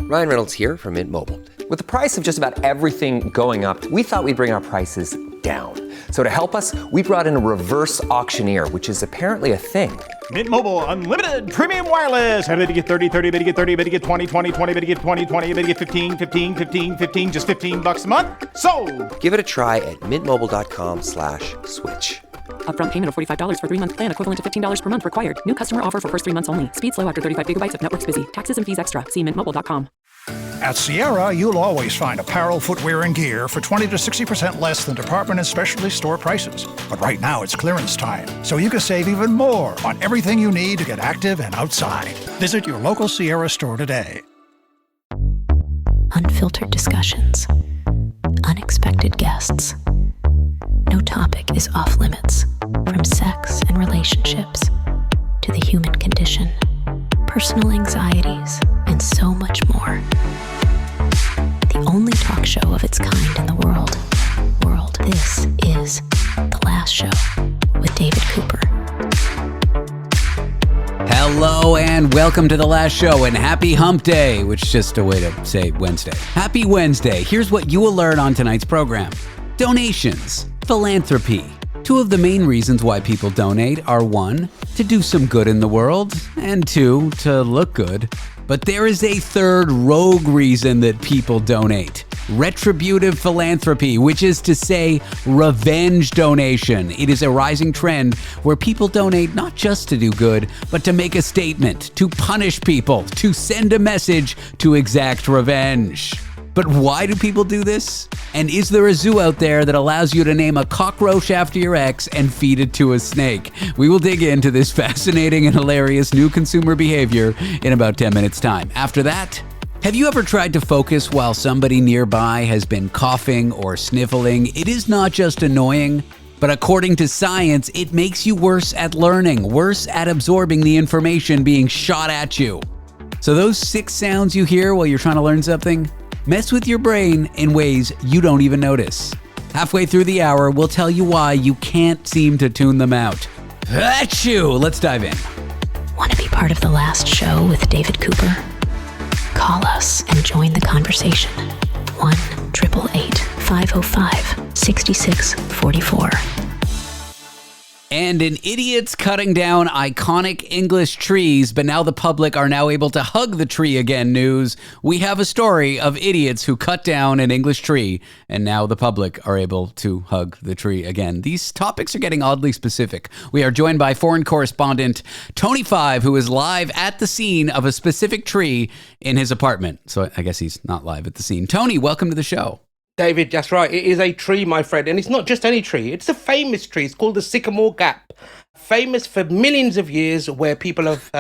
Ryan Reynolds here from Mint Mobile. With the price of just about everything going up, we thought we'd bring our prices down. So to help us, we brought in a reverse auctioneer, which is apparently a thing. Mint Mobile Unlimited Premium Wireless. How to get 30, 30, how to get 30, how to get 20, 20, 20, how to get 20, 20, how to get 15, 15, 15, 15, just $15 a month? Sold! Give it a try at mintmobile.com/switch. Upfront payment of $45 for 3-month plan, equivalent to $15 per month required. New customer offer for first 3 months only. Speed slow after 35 gigabytes if network's busy. Taxes and fees extra. See mintmobile.com. At Sierra, you'll always find apparel, footwear, and gear for 20 to 60% less than department and specialty store prices. But right now, it's clearance time, so you can save even more on everything you need to get active and outside. Visit your local Sierra store today. Unfiltered discussions. Unexpected guests. No topic is off limits, from sex and relationships to the human condition, personal anxieties, and so much more. The only talk show of its kind in the world. This is The Last Show with David Cooper. Hello and welcome to The Last Show and happy hump day, which is just a way to say Wednesday. Happy Wednesday. Here's what you will learn on tonight's program. Donations, philanthropy. Two of the main reasons why people donate are 1, to do some good in the world, and 2, to look good. But there is a third rogue reason that people donate. Retributive philanthropy, which is to say revenge donation. It is a rising trend where people donate not just to do good, but to make a statement, to punish people, to send a message, to exact revenge. But why do people do this? And is there a zoo out there that allows you to name a cockroach after your ex and feed it to a snake? We will dig into this fascinating and hilarious new consumer behavior in about 10 minutes' time. After that, have you ever tried to focus while somebody nearby has been coughing or sniffling? It is not just annoying, but according to science, it makes you worse at learning, worse at absorbing the information being shot at you. So those 6 sounds you hear while you're trying to learn something, mess with your brain in ways you don't even notice. Halfway through the hour, we'll tell you why you can't seem to tune them out. Achoo! Let's dive in. Want to be part of The Last Show with David Cooper? Call us and join the conversation. 1-888-505-6644. And in idiots cutting down iconic English trees, but now the public are now able to hug the tree again news, we have a story of idiots who cut down an English tree, and now the public are able to hug the tree again. These topics are getting oddly specific. We are joined by foreign correspondent Tony Five, who is live at the scene of a specific tree in his apartment. So I guess he's not live at the scene. Tony, welcome to the show. David, that's right. It is a tree, my friend. And it's not just any tree. It's a famous tree. It's called the Sycamore Gap. Famous for millions of years, where people have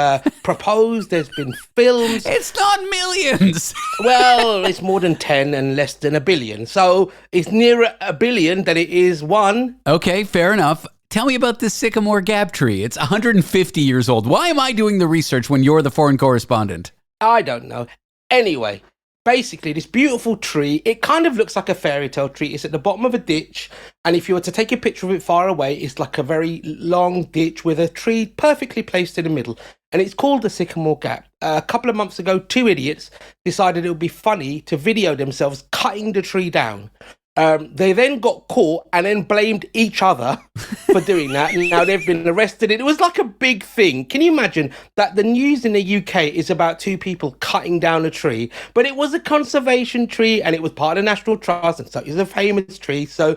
proposed. There's been films. It's not millions. Well, it's more than 10 and less than a billion. So it's nearer a billion than it is one. Okay, fair enough. Tell me about this Sycamore Gap tree. It's 150 years old. Why am I doing the research when you're the foreign correspondent? I don't know. Anyway. Basically, this beautiful tree, it kind of looks like a fairy tale tree. It's at the bottom of a ditch, and if you were to take a picture of it far away, it's like a very long ditch with a tree perfectly placed in the middle. And it's called the Sycamore Gap. A couple of months ago, 2 idiots decided it would be funny to video themselves cutting the tree down. They then got caught and then blamed each other for doing that. Now they've been arrested. It was like a big thing. Can you imagine that the news in the UK is about 2 people cutting down a tree, but it was a conservation tree and it was part of the National Trust, and so it was a famous tree. So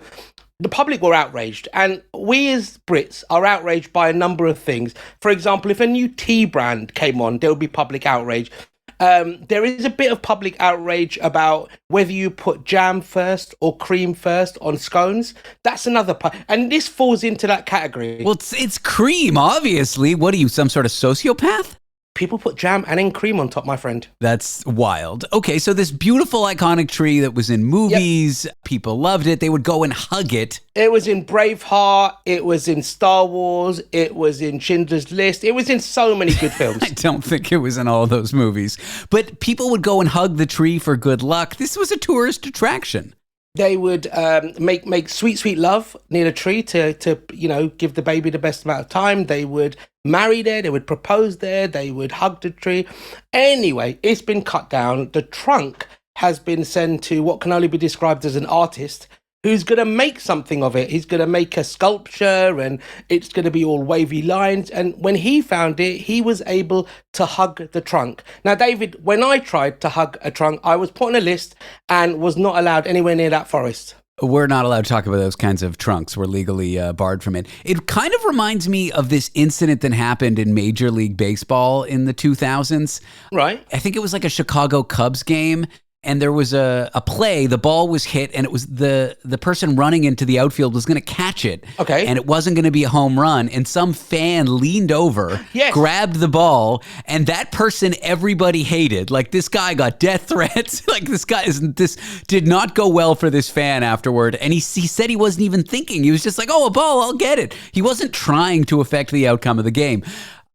the public were outraged, and we as Brits are outraged by a number of things. For example, if a new tea brand came on, there would be public outrage. There is a bit of public outrage about whether you put jam first or cream first on scones. That's another part. And this falls into that category. Well, it's cream, obviously. What are you, some sort of sociopath? People put jam and then cream on top, my friend. That's wild. Okay, so this beautiful iconic tree that was in movies, people loved it. They would go and hug it. It was in Braveheart. It was in Star Wars. It was in Schindler's List. It was in so many good films. I don't think it was in all those movies. But people would go and hug the tree for good luck. This was a tourist attraction. They would make sweet love near the tree to give the baby the best amount of time. They would marry there. They would propose there. They would hug the tree. Anyway, it's been cut down. The trunk has been sent to what can only be described as an artist who's going to make something of it. He's going to make a sculpture and it's going to be all wavy lines. And when he found it, he was able to hug the trunk. Now, David, when I tried to hug a trunk, I was put on a list and was not allowed anywhere near that forest. We're not allowed to talk about those kinds of trunks. We're legally barred from it. It kind of reminds me of this incident that happened in Major League Baseball in the 2000s. Right. I think it was like a Chicago Cubs game. And there was a play, the ball was hit, and it was the person running into the outfield was going to catch it. Okay. And it wasn't going to be a home run. And some fan leaned over, grabbed the ball, and that person everybody hated. Like, this guy got death threats. Like, this did not go well for this fan afterward. And he said he wasn't even thinking. He was just like, oh, a ball, I'll get it. He wasn't trying to affect the outcome of the game.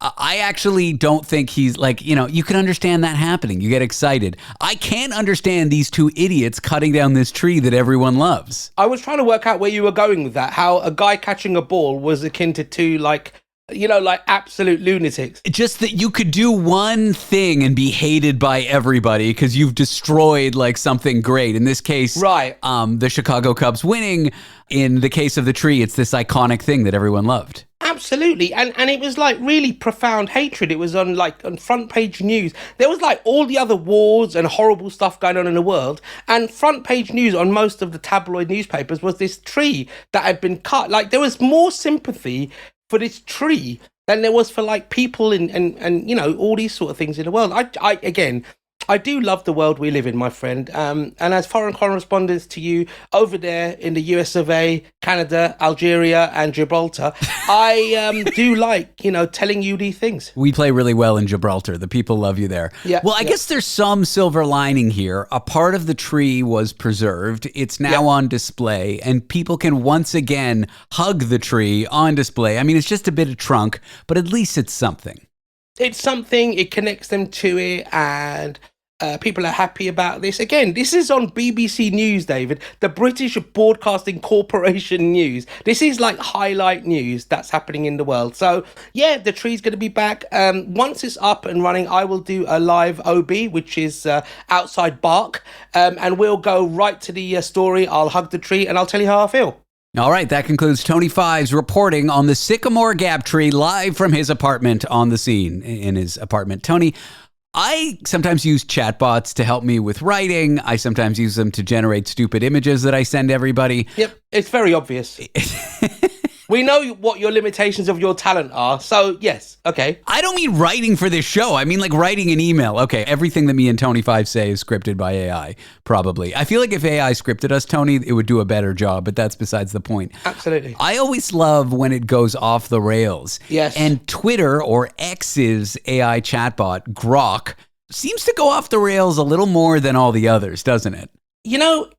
I actually don't think he's like, you can understand that happening. You get excited. I can't understand these two idiots cutting down this tree that everyone loves. I was trying to work out where you were going with that, how a guy catching a ball was akin to two, like absolute lunatics. Just that you could do one thing and be hated by everybody because you've destroyed like something great. In this case, right. The Chicago Cubs winning. In the case of the tree, it's this iconic thing that everyone loved. Absolutely. And it was like really profound hatred. It was on front page news. There was like all the other wars and horrible stuff going on in the world. And front page news on most of the tabloid newspapers was this tree that had been cut. Like, there was more sympathy for this tree than there was for like people and all these sort of things in the world. I do love the world we live in, my friend. And as foreign correspondents to you over there in the US of A, Canada, Algeria, and Gibraltar, I do like, telling you these things. We play really well in Gibraltar. The people love you there. Yeah. Well, I guess there's some silver lining here. A part of the tree was preserved. It's now on display, and people can once again hug the tree on display. I mean, it's just a bit of trunk, but at least it's something. It's something, it connects them to it, and people are happy about this. Again, this is on BBC News, David, the British Broadcasting Corporation News. This is like highlight news that's happening in the world. So, yeah, the tree's going to be back. Once it's up and running, I will do a live OB, which is outside Bark, and we'll go right to the story. I'll hug the tree, and I'll tell you how I feel. All right, that concludes Tony Fives reporting on the Sycamore Gap tree live from his apartment on the scene in his apartment. Tony, I sometimes use chatbots to help me with writing. I sometimes use them to generate stupid images that I send everybody. Yep, it's very obvious. We know what your limitations of your talent are, so yes, okay. I don't mean writing for this show. I mean like writing an email. Okay, everything that me and Tony Five say is scripted by AI, probably. I feel like if AI scripted us, Tony, it would do a better job, but that's besides the point. Absolutely. I always love when it goes off the rails. Yes. And Twitter or X's AI chatbot, Grok, seems to go off the rails a little more than all the others, doesn't it?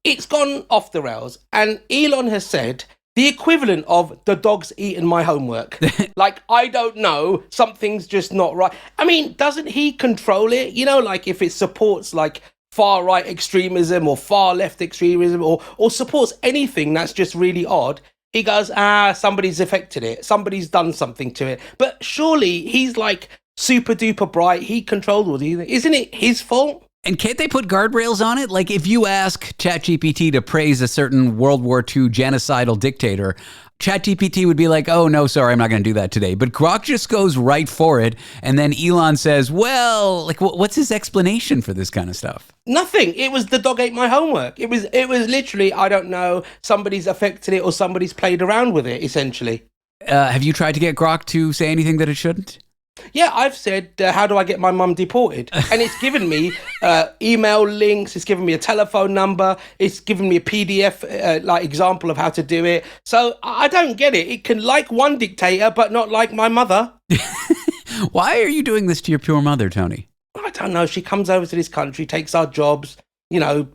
It's gone off the rails, and Elon has said the equivalent of the dog's eaten my homework. Like, I don't know, something's just not right. I mean, doesn't he control it? Like if it supports like far right extremism or far left extremism or supports anything that's just really odd, he goes, somebody's affected it. Somebody's done something to it. But surely he's like super duper bright. He controlled all these things. Isn't it his fault? And can't they put guardrails on it? Like if you ask ChatGPT to praise a certain World War II genocidal dictator, ChatGPT would be like, oh, no, sorry, I'm not going to do that today. But Grok just goes right for it. And then Elon says, well, like, what's his explanation for this kind of stuff? Nothing. It was the dog ate my homework. It was literally, I don't know, somebody's affected it or somebody's played around with it, essentially. Have you tried to get Grok to say anything that it shouldn't? Yeah, I've said, how do I get my mum deported? And it's given me email links, it's given me a telephone number, it's given me a PDF example of how to do it. So I don't get it. It can like one dictator, but not like my mother. Why are you doing this to your poor mother, Tony? I don't know. She comes over to this country, takes our jobs,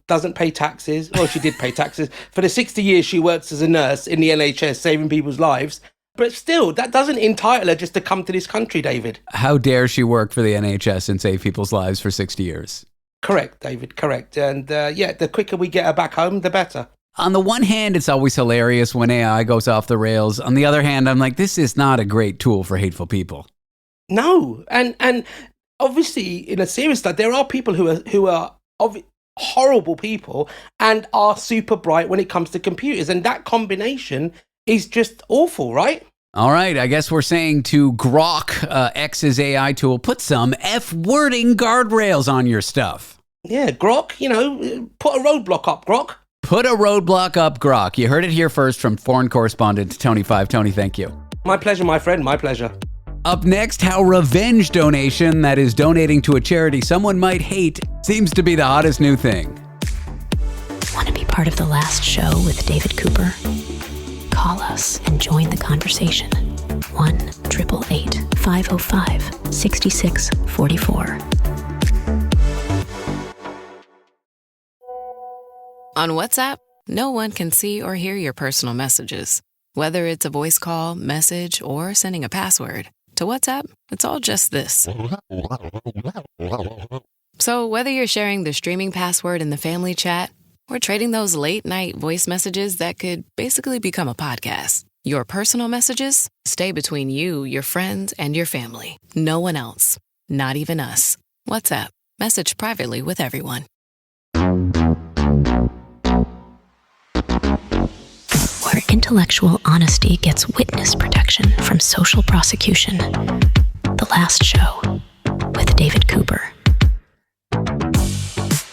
doesn't pay taxes. Well, she did pay taxes. For the 60 years she works as a nurse in the NHS, saving people's lives. But still, that doesn't entitle her just to come to this country, David. How dare she work for the NHS and save people's lives for 60 years? Correct, David, correct. And the quicker we get her back home, the better. On the one hand, it's always hilarious when AI goes off the rails. On the other hand, I'm like, this is not a great tool for hateful people. No, and obviously, in a serious note, there are people who are horrible people and are super bright when it comes to computers, and that combination is just awful, right? All right, I guess we're saying to Grok, X's AI tool, put some F-wording guardrails on your stuff. Yeah, Grok, put a roadblock up, Grok. Put a roadblock up, Grok. You heard it here first from foreign correspondent Tony 5. Tony, thank you. My pleasure, my friend, my pleasure. Up next, how revenge donation, that is donating to a charity someone might hate, seems to be the hottest new thing. Want to be part of the last show with David Cooper? Call us and join the conversation. 1-888-505-6644. On WhatsApp, no one can see or hear your personal messages. Whether it's a voice call, message, or sending a password. To WhatsApp, it's all just this. So whether you're sharing the streaming password in the family chat or trading those late-night voice messages that could basically become a podcast, your personal messages stay between you, your friends, and your family. No one else. Not even us. WhatsApp. Message privately with everyone. Where intellectual honesty gets witness protection from social prosecution. The Last Show with David Cooper.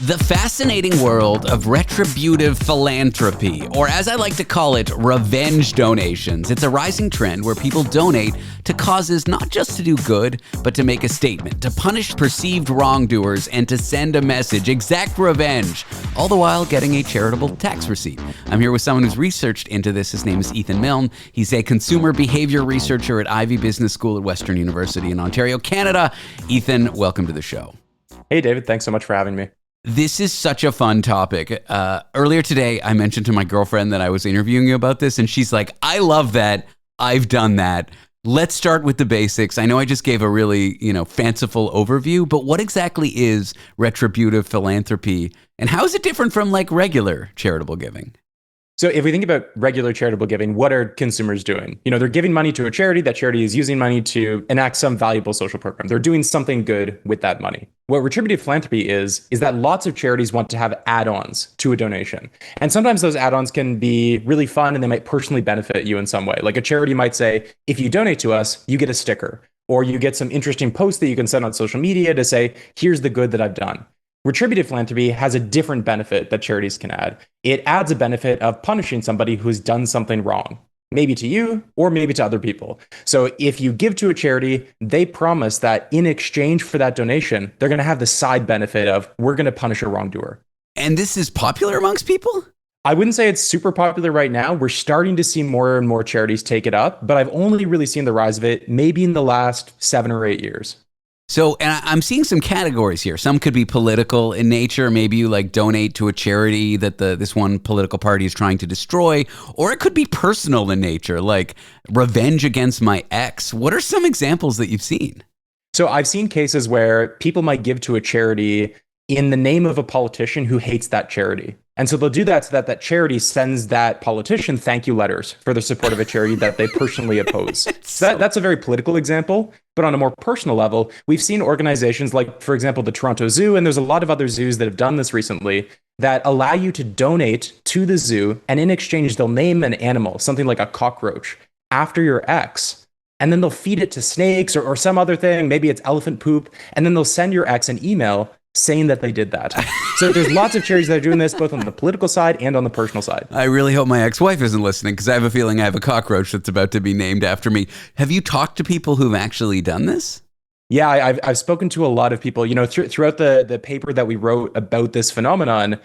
The fascinating world of retributive philanthropy, or as I like to call it, revenge donations. It's a rising trend where people donate to causes not just to do good, but to make a statement, to punish perceived wrongdoers, and to send a message, exact revenge, all the while getting a charitable tax receipt. I'm here with someone who's researched into this. His name is Ethan Milne. He's a consumer behavior researcher at Ivey Business School at Western University in Ontario, Canada. Ethan, welcome to the show. Hey, David. Thanks so much for having me. This is such a fun topic. Earlier today, I mentioned to my girlfriend that I was interviewing you about this, and she's like, I love that. I've done that. Let's start with the basics. I know I just gave a really, fanciful overview, but what exactly is retributive philanthropy, and how is it different from like regular charitable giving? So if we think about regular charitable giving, what are consumers doing? They're giving money to a charity. That charity is using money to enact some valuable social program. They're doing something good with that money. What retributive philanthropy is that lots of charities want to have add-ons to a donation. And sometimes those add-ons can be really fun and they might personally benefit you in some way. Like a charity might say, if you donate to us, you get a sticker, or you get some interesting posts that you can send on social media to say, here's the good that I've done. Retributive philanthropy has a different benefit that charities can add. It adds a benefit of punishing somebody who's done something wrong, maybe to you or maybe to other people. So if you give to a charity, they promise that in exchange for that donation, they're going to have the side benefit of, we're going to punish a wrongdoer. And this is popular amongst people? I wouldn't say it's super popular right now. We're starting to see more and more charities take it up, but I've only really seen the rise of it maybe in the last 7 or 8 years. So, and I'm seeing some categories here. Some could be political in nature. Maybe you donate to a charity that this one political party is trying to destroy, or it could be personal in nature, like revenge against my ex. What are some examples that you've seen? So I've seen cases where people might give to a charity in the name of a politician who hates that charity. And so they'll do that so that that charity sends that politician thank you letters for the support of a charity that they personally oppose. So that's a very political example. But on a more personal level, we've seen organizations like, for example, the Toronto Zoo, and there's a lot of other zoos that have done this recently, that allow you to donate to the zoo, and in exchange, they'll name an animal, something like a cockroach, after your ex. And then they'll feed it to snakes or some other thing. Maybe it's elephant poop. And then they'll send your ex an email saying that they did that. So there's lots of charities that are doing this, both on the political side and on the personal side. I really hope my ex-wife isn't listening, because I have a feeling I have a cockroach that's about to be named after me. Have you talked to people who've actually done this? Yeah, I've spoken to a lot of people. Throughout the paper that we wrote about this phenomenon,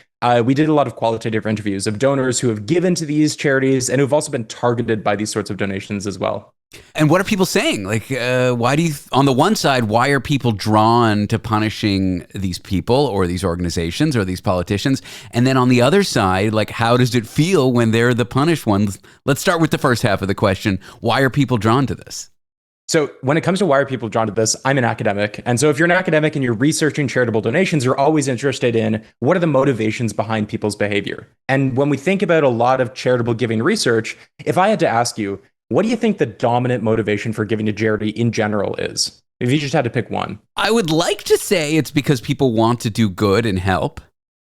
we did a lot of qualitative interviews of donors who have given to these charities and who've also been targeted by these sorts of donations as well. And what are people saying? Why do you, on the one side, why are people drawn to punishing these people or these organizations or these politicians? And then on the other side, how does it feel when they're the punished ones? Let's start with the first half of the question. Why are people drawn to this? So when it comes to why are people drawn to this, I'm an academic. And so if you're an academic and you're researching charitable donations, you're always interested in what are the motivations behind people's behavior. And when we think about a lot of charitable giving research, if I had to ask you, what do you think the dominant motivation for giving to charity in general is? If you just had to pick one. I would like to say it's because people want to do good and help.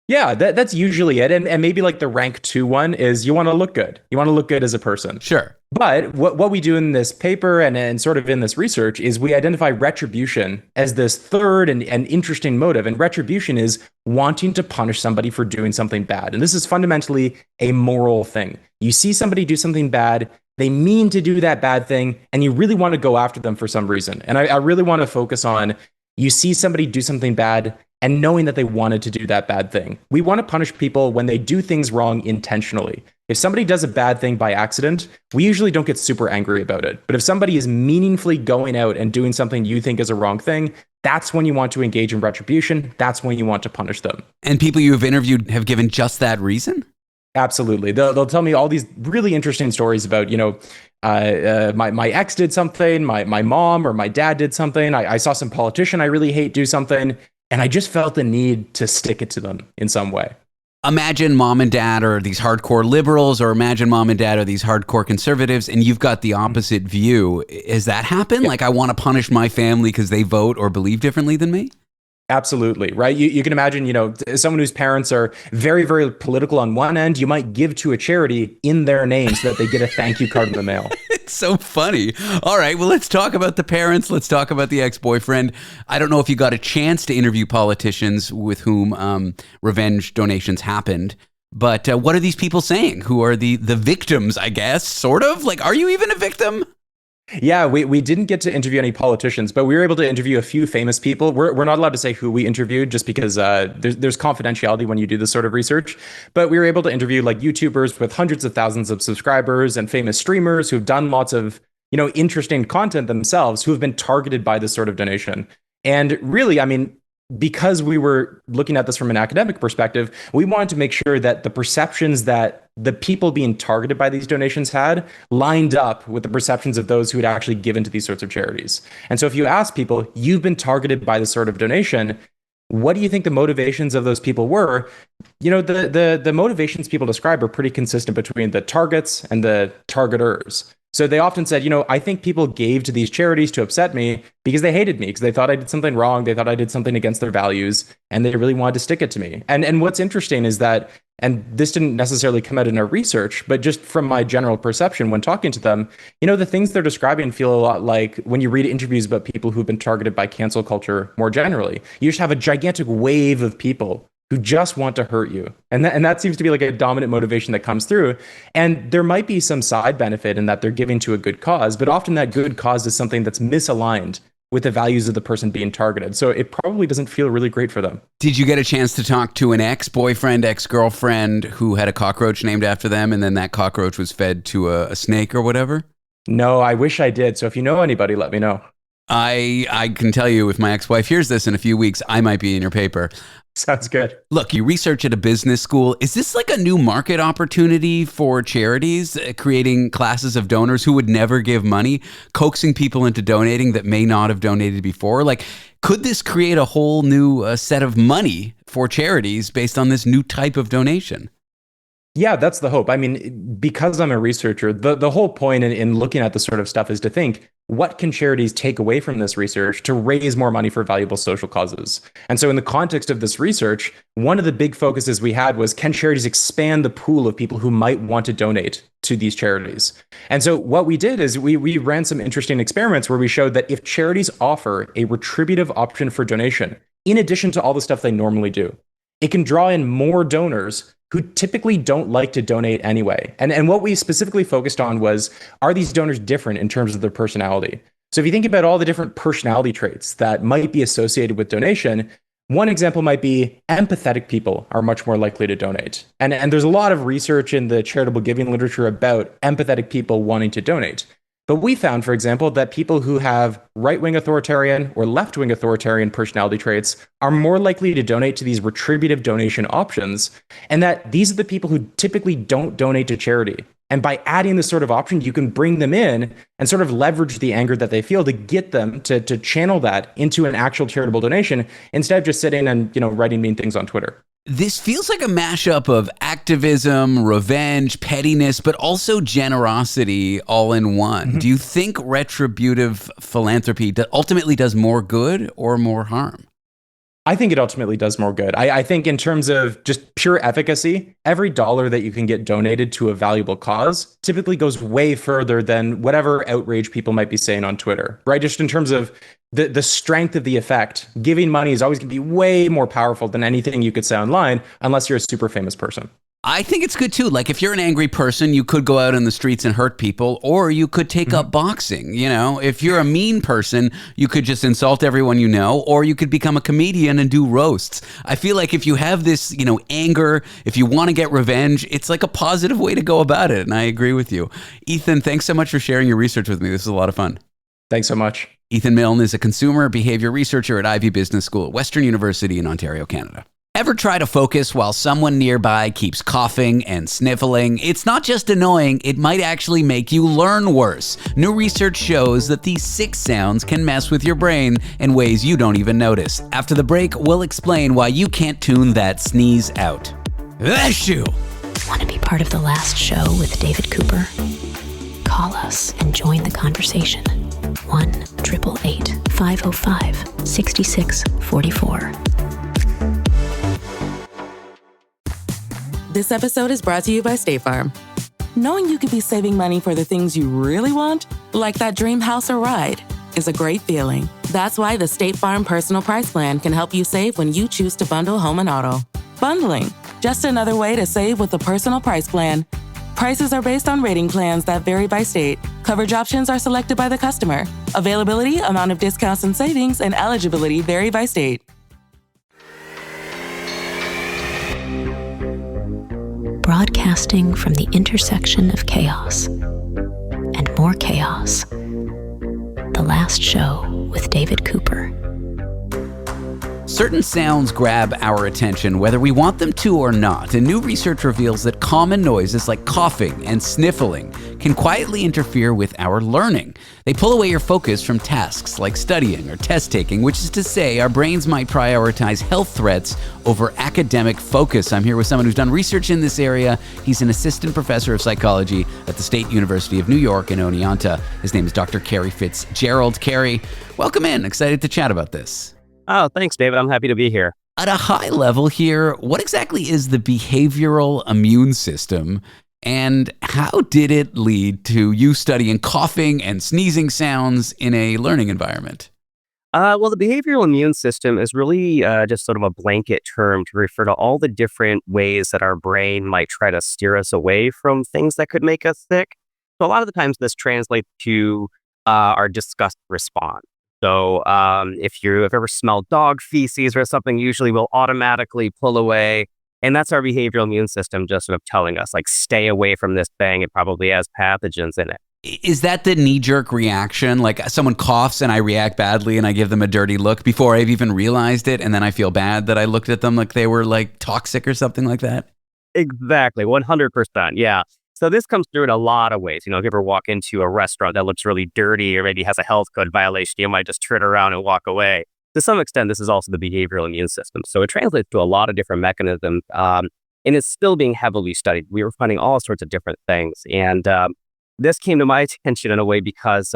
Yeah, that's usually it. And maybe like the rank 2 one is you want to look good. You want to look good as a person. Sure. But what we do in this paper and sort of in this research is we identify retribution as this third and interesting motive. And retribution is wanting to punish somebody for doing something bad. And this is fundamentally a moral thing. You see somebody do something bad, they mean to do that bad thing, and you really want to go after them for some reason. And I really want to focus on you see somebody do something bad and knowing that they wanted to do that bad thing. We want to punish people when they do things wrong intentionally. If somebody does a bad thing by accident, we usually don't get super angry about it. But if somebody is meaningfully going out and doing something you think is a wrong thing, that's when you want to engage in retribution. That's when you want to punish them. And people you've interviewed have given just that reason? Absolutely. They'll tell me all these really interesting stories about, my ex did something, my mom or my dad did something. I saw some politician I really hate do something, and I just felt the need to stick it to them in some way. Imagine mom and dad are these hardcore liberals, or imagine mom and dad are these hardcore conservatives, and you've got the opposite view. Has that happened? Yeah. Like, I want to punish my family because they vote or believe differently than me? Absolutely, right? You can imagine, someone whose parents are very, very political on one end, you might give to a charity in their name so that they get a thank you card in the mail. It's so funny. All right, well, let's talk about the parents. Let's talk about the ex-boyfriend. I don't know if you got a chance to interview politicians with whom revenge donations happened, but what are these people saying who are the victims, I guess, sort of? Like, are you even a victim? Yeah, we didn't get to interview any politicians, but we were able to interview a few famous people. We're not allowed to say who we interviewed just because there's confidentiality when you do this sort of research. But we were able to interview like YouTubers with hundreds of thousands of subscribers and famous streamers who've done lots of, interesting content themselves who have been targeted by this sort of donation. And really, I mean, because we were looking at this from an academic perspective, we wanted to make sure that the perceptions that the people being targeted by these donations had lined up with the perceptions of those who had actually given to these sorts of charities. And so if you ask people, you've been targeted by this sort of donation, what do you think the motivations of those people were? The motivations people describe are pretty consistent between the targets and the targeters. So they often said, I think people gave to these charities to upset me because they hated me, because they thought I did something wrong. They thought I did something against their values, and they really wanted to stick it to me. And what's interesting is that, and this didn't necessarily come out in our research, but just from my general perception when talking to them, the things they're describing feel a lot like when you read interviews about people who've been targeted by cancel culture more generally. You just have a gigantic wave of people who just want to hurt you. And that seems to be like a dominant motivation that comes through. And there might be some side benefit in that they're giving to a good cause, but often that good cause is something that's misaligned with the values of the person being targeted. So it probably doesn't feel really great for them. Did you get a chance to talk to an ex-boyfriend, ex-girlfriend who had a cockroach named after them, and then that cockroach was fed to a snake or whatever? No, I wish I did. So if you know anybody, let me know. I can tell you if my ex-wife hears this in a few weeks, I might be in your paper. Sounds good. Look, you research at a business school. Is this like a new market opportunity for charities, creating classes of donors who would never give money, coaxing people into donating that may not have donated before? Like, could this create a whole new set of money for charities based on this new type of donation? Yeah, that's the hope. I mean, because I'm a researcher, the whole point in looking at this sort of stuff is to think, what can charities take away from this research to raise more money for valuable social causes? And so in the context of this research, one of the big focuses we had was, can charities expand the pool of people who might want to donate to these charities? And so what we did is we ran some interesting experiments where we showed that if charities offer a retributive option for donation, in addition to all the stuff they normally do, it can draw in more donors who typically don't like to donate anyway. And what we specifically focused on was, are these donors different in terms of their personality? So if you think about all the different personality traits that might be associated with donation, one example might be empathetic people are much more likely to donate. And there's a lot of research in the charitable giving literature about empathetic people wanting to donate. But we found, for example, that people who have right-wing authoritarian or left-wing authoritarian personality traits are more likely to donate to these retributive donation options, and that these are the people who typically don't donate to charity. And by adding this sort of option, you can bring them in and sort of leverage the anger that they feel to get them to channel that into an actual charitable donation instead of just sitting and, writing mean things on Twitter. This feels like a mashup of activism, revenge, pettiness, but also generosity all in one. Mm-hmm. Do you think retributive philanthropy ultimately does more good or more harm? I think it ultimately does more good. I think in terms of just pure efficacy, every dollar that you can get donated to a valuable cause typically goes way further than whatever outrage people might be saying on Twitter, right? Just in terms of the strength of the effect, giving money is always going to be way more powerful than anything you could say online, unless you're a super famous person. I think it's good too. Like if you're an angry person, you could go out in the streets and hurt people, or you could take up boxing. If you're a mean person, you could just insult everyone you know, or you could become a comedian and do roasts. I feel like if you have this, anger, if you want to get revenge, it's like a positive way to go about it. And I agree with you. Ethan, thanks so much for sharing your research with me. This is a lot of fun. Thanks so much. Ethan Milne is a consumer behavior researcher at Ivey Business School at Western University in Ontario, Canada. Ever try to focus while someone nearby keeps coughing and sniffling? It's not just annoying, it might actually make you learn worse. New research shows that these 6 sounds can mess with your brain in ways you don't even notice. After the break, we'll explain why you can't tune that sneeze out. Achoo! Want to be part of the last show with David Cooper? Call us and join the conversation. 1-888-505-6644. This episode is brought to you by State Farm. Knowing you could be saving money for the things you really want, like that dream house or ride, is a great feeling. That's why the State Farm Personal Price Plan can help you save when you choose to bundle home and auto. Bundling, just another way to save with the Personal Price Plan. Prices are based on rating plans that vary by state. Coverage options are selected by the customer. Availability, amount of discounts and savings, and eligibility vary by state. Broadcasting from the intersection of chaos and more chaos. The Last Show with David Cooper. Certain sounds grab our attention whether we want them to or not, and new research reveals that common noises like coughing and sniffling can quietly interfere with our learning. They pull away your focus from tasks like studying or test taking, which is to say our brains might prioritize health threats over academic focus. I'm here with someone who's done research in this area. He's an assistant professor of psychology at the State University of New York in Oneonta. His name is Dr. Carey Fitzgerald. Carey, welcome in. Excited to chat about this. Oh, thanks, David. I'm happy to be here. At a high level here, what exactly is the behavioral immune system, and how did it lead to you studying coughing and sneezing sounds in a learning environment? Well, the behavioral immune system is really just sort of a blanket term to refer to all the different ways that our brain might try to steer us away from things that could make us sick. So a lot of the times this translates to our disgust response. So if you've ever smelled dog feces or something, usually we'll automatically pull away. And that's our behavioral immune system just sort of telling us, like, stay away from this thing. It probably has pathogens in it. Is that the knee-jerk reaction? Like someone coughs and I react badly and I give them a dirty look before I've even realized it, and then I feel bad that I looked at them like they were like toxic or something like that? Exactly, 100%. Yeah. So this comes through in a lot of ways. If you ever walk into a restaurant that looks really dirty or maybe has a health code violation, you might just turn around and walk away. To some extent, this is also the behavioral immune system. So it translates to a lot of different mechanisms, and it's still being heavily studied. We were finding all sorts of different things. And this came to my attention in a way because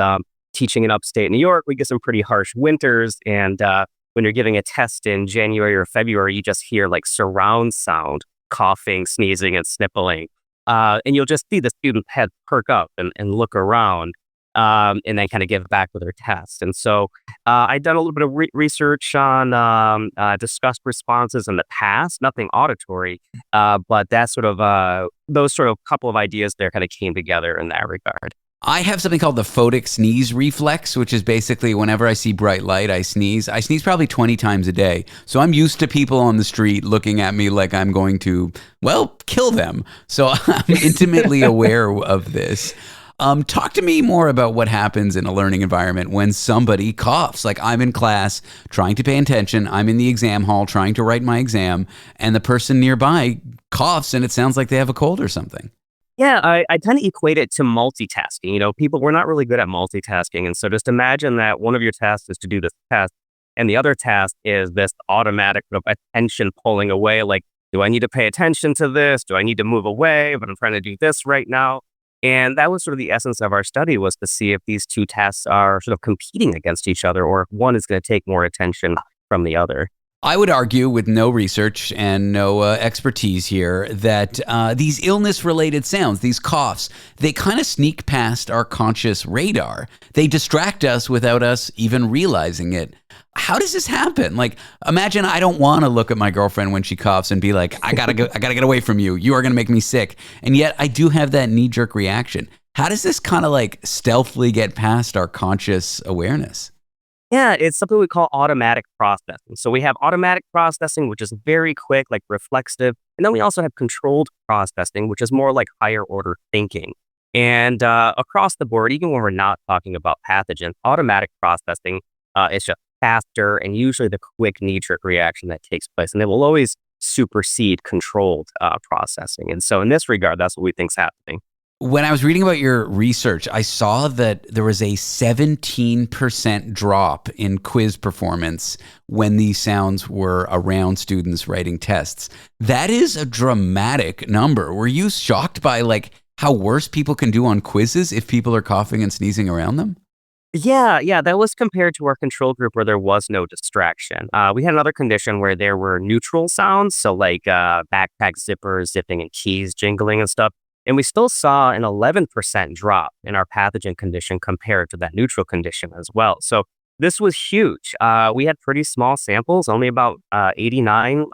teaching in upstate New York, we get some pretty harsh winters. And when you're giving a test in January or February, you just hear like surround sound, coughing, sneezing, and sniffling. And you'll just see the student's head perk up and look around and then kind of give back with their test. And so I'd done a little bit of research on disgust responses in the past, nothing auditory, but that sort of those sort of couple of ideas there kind of came together in that regard. I have something called the photic sneeze reflex, which is basically whenever I see bright light, I sneeze. I sneeze probably 20 times a day. So I'm used to people on the street looking at me like I'm going to, well, kill them. So I'm intimately aware of this. Talk to me more about what happens in a learning environment when somebody coughs. Like I'm in class trying to pay attention. I'm in the exam hall trying to write my exam, and the person nearby coughs and it sounds like they have a cold or something. Yeah, I tend to equate it to multitasking. People, we're not really good at multitasking. And so just imagine that one of your tasks is to do this test, and the other task is this automatic sort of attention pulling away. Like, do I need to pay attention to this? Do I need to move away? But I'm trying to do this right now. And that was sort of the essence of our study, was to see if these two tasks are sort of competing against each other, or if one is going to take more attention from the other. I would argue, with no research and no expertise here, that these illness-related sounds, these coughs, they kind of sneak past our conscious radar. They distract us without us even realizing it. How does this happen? Like, imagine I don't want to look at my girlfriend when she coughs and be like, I gotta get away from you. You are going to make me sick. And yet I do have that knee-jerk reaction. How does this kind of like stealthily get past our conscious awareness? Yeah, it's something we call automatic processing. So we have automatic processing, which is very quick, like reflexive. And then we also have controlled processing, which is more like higher order thinking. And across the board, even when we're not talking about pathogens, automatic processing is just faster and usually the quick knee-jerk reaction that takes place. And it will always supersede controlled processing. And so in this regard, that's what we think is happening. When I was reading about your research, I saw that there was a 17% drop in quiz performance when these sounds were around students writing tests. That is a dramatic number. Were you shocked by like how worse people can do on quizzes if people are coughing and sneezing around them? Yeah, that was compared to our control group where there was no distraction. We had another condition where there were neutral sounds, so like backpack zippers, zipping, and keys jingling and stuff. And we still saw an 11% drop in our pathogen condition compared to that neutral condition as well. So this was huge. We had pretty small samples, only about 89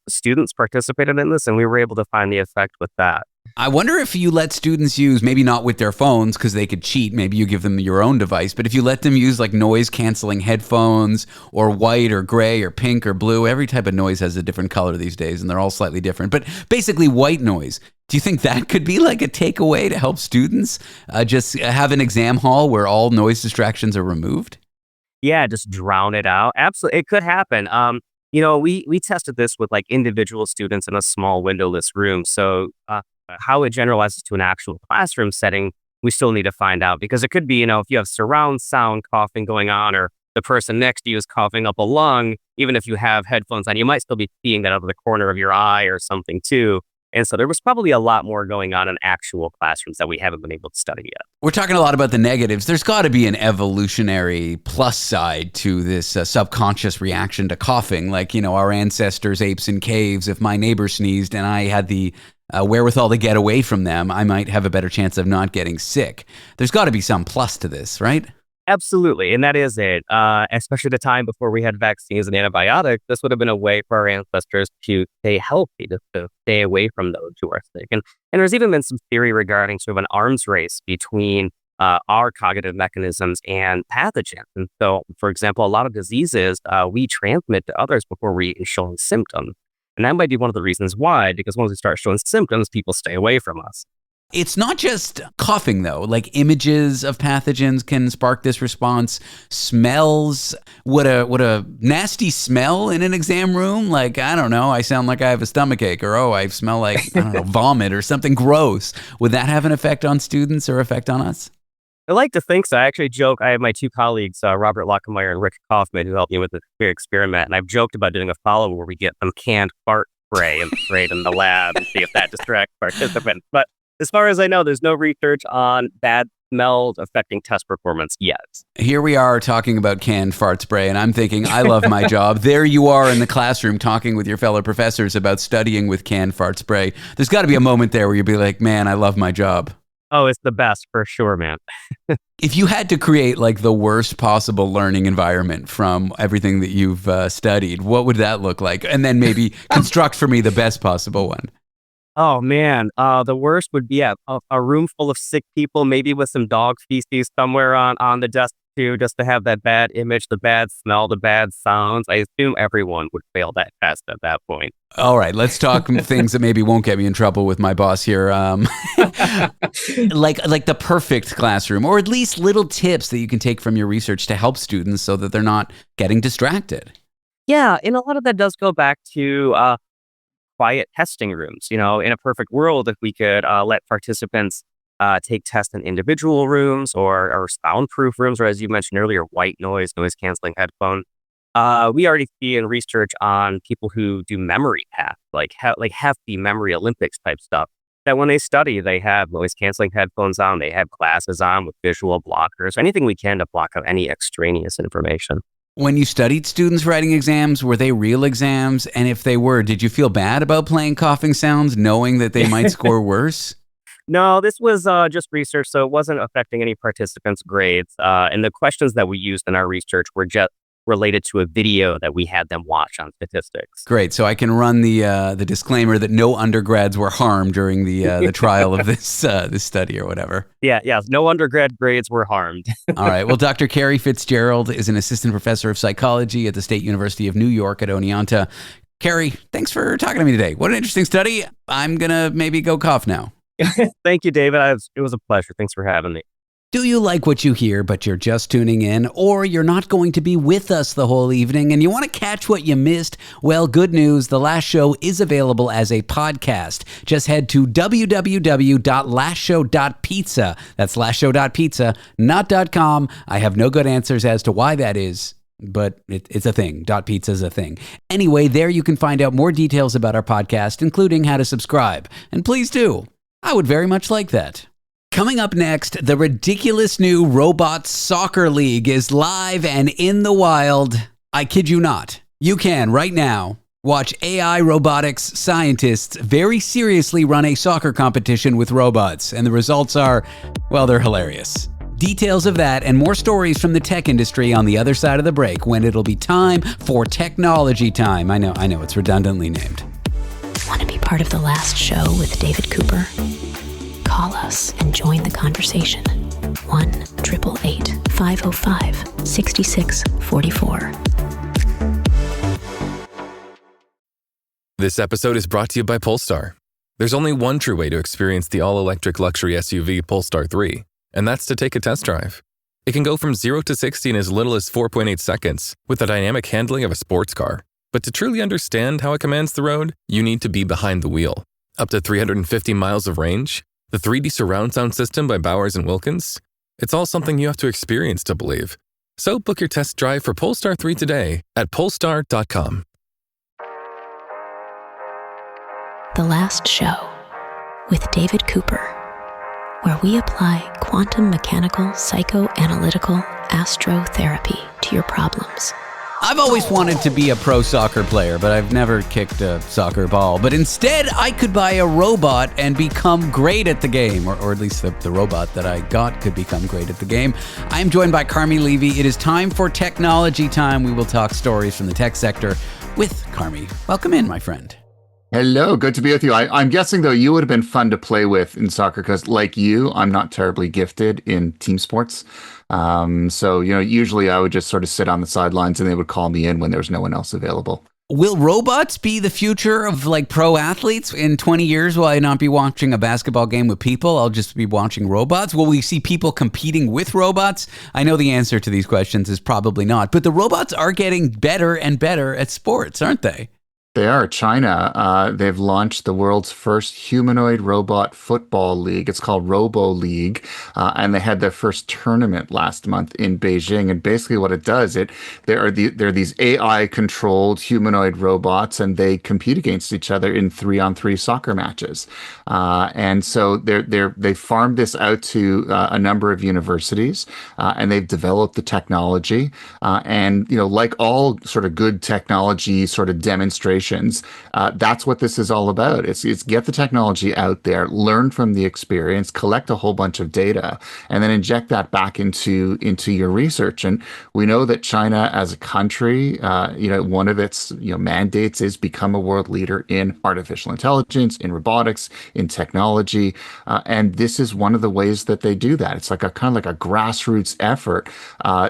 students participated in this, and we were able to find the effect with that. I wonder if you let students use, maybe not with their phones because they could cheat, maybe you give them your own device, but if you let them use like noise canceling headphones or white or gray or pink or blue, every type of noise has a different color these days and they're all slightly different, but basically white noise. Do you think that could be like a takeaway to help students just have an exam hall where all noise distractions are removed? Yeah, just drown it out. Absolutely. It could happen. We tested this with like individual students in a small windowless room. So how it generalizes to an actual classroom setting, we still need to find out, because it could be, if you have surround sound coughing going on, or the person next to you is coughing up a lung, even if you have headphones on, you might still be seeing that out of the corner of your eye or something too. And so there was probably a lot more going on in actual classrooms that we haven't been able to study yet. We're talking a lot about the negatives. There's got to be an evolutionary plus side to this subconscious reaction to coughing. Like, our ancestors, apes in caves, if my neighbor sneezed and I had the wherewithal to get away from them, I might have a better chance of not getting sick. There's got to be some plus to this, right? Absolutely. And that is it. Especially the time before we had vaccines and antibiotics, this would have been a way for our ancestors to stay healthy, to stay away from those who are sick. And there's even been some theory regarding sort of an arms race between our cognitive mechanisms and pathogens. And so, for example, a lot of diseases we transmit to others before we're even showing symptoms. And that might be one of the reasons why, because once we start showing symptoms, people stay away from us. It's not just coughing, though. Like images of pathogens can spark this response. Smells. Would a nasty smell in an exam room? Like, I don't know, I sound like I have a stomachache, or, I smell like, I don't know, vomit or something gross. Would that have an effect on students or effect on us? I like to think so. I actually joke. I have my two colleagues, Robert Lockemeyer and Rick Kaufman, who helped me with this experiment. And I've joked about doing a follow where we get some canned fart spray and spray it in the lab and see if that distracts participants. But as far as I know, there's no research on bad smells affecting test performance yet. Here we are talking about canned fart spray, and I'm thinking, I love my job. There you are in the classroom talking with your fellow professors about studying with canned fart spray. There's got to be a moment there where you'll be like, man, I love my job. Oh, it's the best for sure, man. If you had to create like the worst possible learning environment from everything that you've studied, what would that look like? And then maybe construct for me the best possible one. Oh, man. The worst would be a room full of sick people, maybe with some dog feces somewhere on the desk too, just to have that bad image, the bad smell, the bad sounds. I assume everyone would fail that test at that point. All right, let's talk things that maybe won't get me in trouble with my boss here. Like the perfect classroom, or at least little tips that you can take from your research to help students so that they're not getting distracted. Yeah, and a lot of that does go back to quiet testing rooms. In a perfect world, if we could let participants take tests in individual rooms or soundproof rooms, or as you mentioned earlier, white noise canceling headphone. We already see in research on people who do memory paths, like hefty memory Olympics type stuff, that when they study, they have noise canceling headphones on, they have glasses on with visual blockers, anything we can to block out any extraneous information. When you studied students writing exams, were they real exams? And if they were, did you feel bad about playing coughing sounds, knowing that they might score worse? No, this was just research, so it wasn't affecting any participants' grades. And the questions that we used in our research were just related to a video that we had them watch on statistics. Great. So I can run the disclaimer that no undergrads were harmed during the trial of this study or whatever. Yeah. No undergrad grades were harmed. All right. Well, Dr. Carey Fitzgerald is an assistant professor of psychology at the State University of New York at Oneonta. Carey, thanks for talking to me today. What an interesting study. I'm going to maybe go cough now. Thank you, David. It was a pleasure. Thanks for having me. Do you like what you hear, but you're just tuning in, or you're not going to be with us the whole evening and you want to catch what you missed? Well, good news. The Last Show is available as a podcast. Just head to www.lastshow.pizza. That's lastshow.pizza, not .com. I have no good answers as to why that is, but it's a thing. .pizza is a thing. Anyway, there you can find out more details about our podcast, including how to subscribe. And please do. I would very much like that. Coming up next, the ridiculous new Robot Soccer League is live and in the wild. I kid you not. You can, right now, watch AI robotics scientists very seriously run a soccer competition with robots. And the results are, well, they're hilarious. Details of that and more stories from the tech industry on the other side of the break, when it'll be time for Technology Time. I know, it's redundantly named. Want to be part of The Last Show with David Cooper? Call us and join the conversation. 1-888-505-6644. This episode is brought to you by Polestar. There's only one true way to experience the all-electric luxury SUV Polestar 3, and that's to take a test drive. It can go from 0 to 60 in as little as 4.8 seconds with the dynamic handling of a sports car. But to truly understand how it commands the road, you need to be behind the wheel. Up to 350 miles of range, the 3D surround sound system by Bowers & Wilkins. It's all something you have to experience to believe. So book your test drive for Polestar 3 today at polestar.com. The Last Show with David Cooper, where we apply quantum mechanical psychoanalytical astrotherapy to your problems. I've always wanted to be a pro soccer player, but I've never kicked a soccer ball. But instead, I could buy a robot and become great at the game, or at least the robot that I got could become great at the game. I'm joined by Carmi Levy. It is time for Technology Time. We will talk stories from the tech sector with Carmi. Welcome in, my friend. Hello, good to be with you. I'm guessing, though, you would have been fun to play with in soccer because, like you, I'm not terribly gifted in team sports. So, usually I would just sort of sit on the sidelines and they would call me in when there was no one else available. Will robots be the future of pro athletes in 20 years? Will I not be watching a basketball game with people? I'll just be watching robots. Will we see people competing with robots? I know the answer to these questions is probably not, but the robots are getting better and better at sports, aren't they? They are. China, they've launched the world's first humanoid robot football league. It's called Robo League, and they had their first tournament last month in Beijing. And basically what it does, there are these AI-controlled humanoid robots, and they compete against each other in 3-on-3 soccer matches. And so they farmed this out to a number of universities, and they've developed the technology. And like all sort of good technology sort of demonstrations, that's what this is all about. It's get the technology out there, learn from the experience, collect a whole bunch of data, and then inject that back into your research. And we know that China as a country, one of its mandates is become a world leader in artificial intelligence, in robotics, in technology. And this is one of the ways that they do that. It's like a kind of like a grassroots effort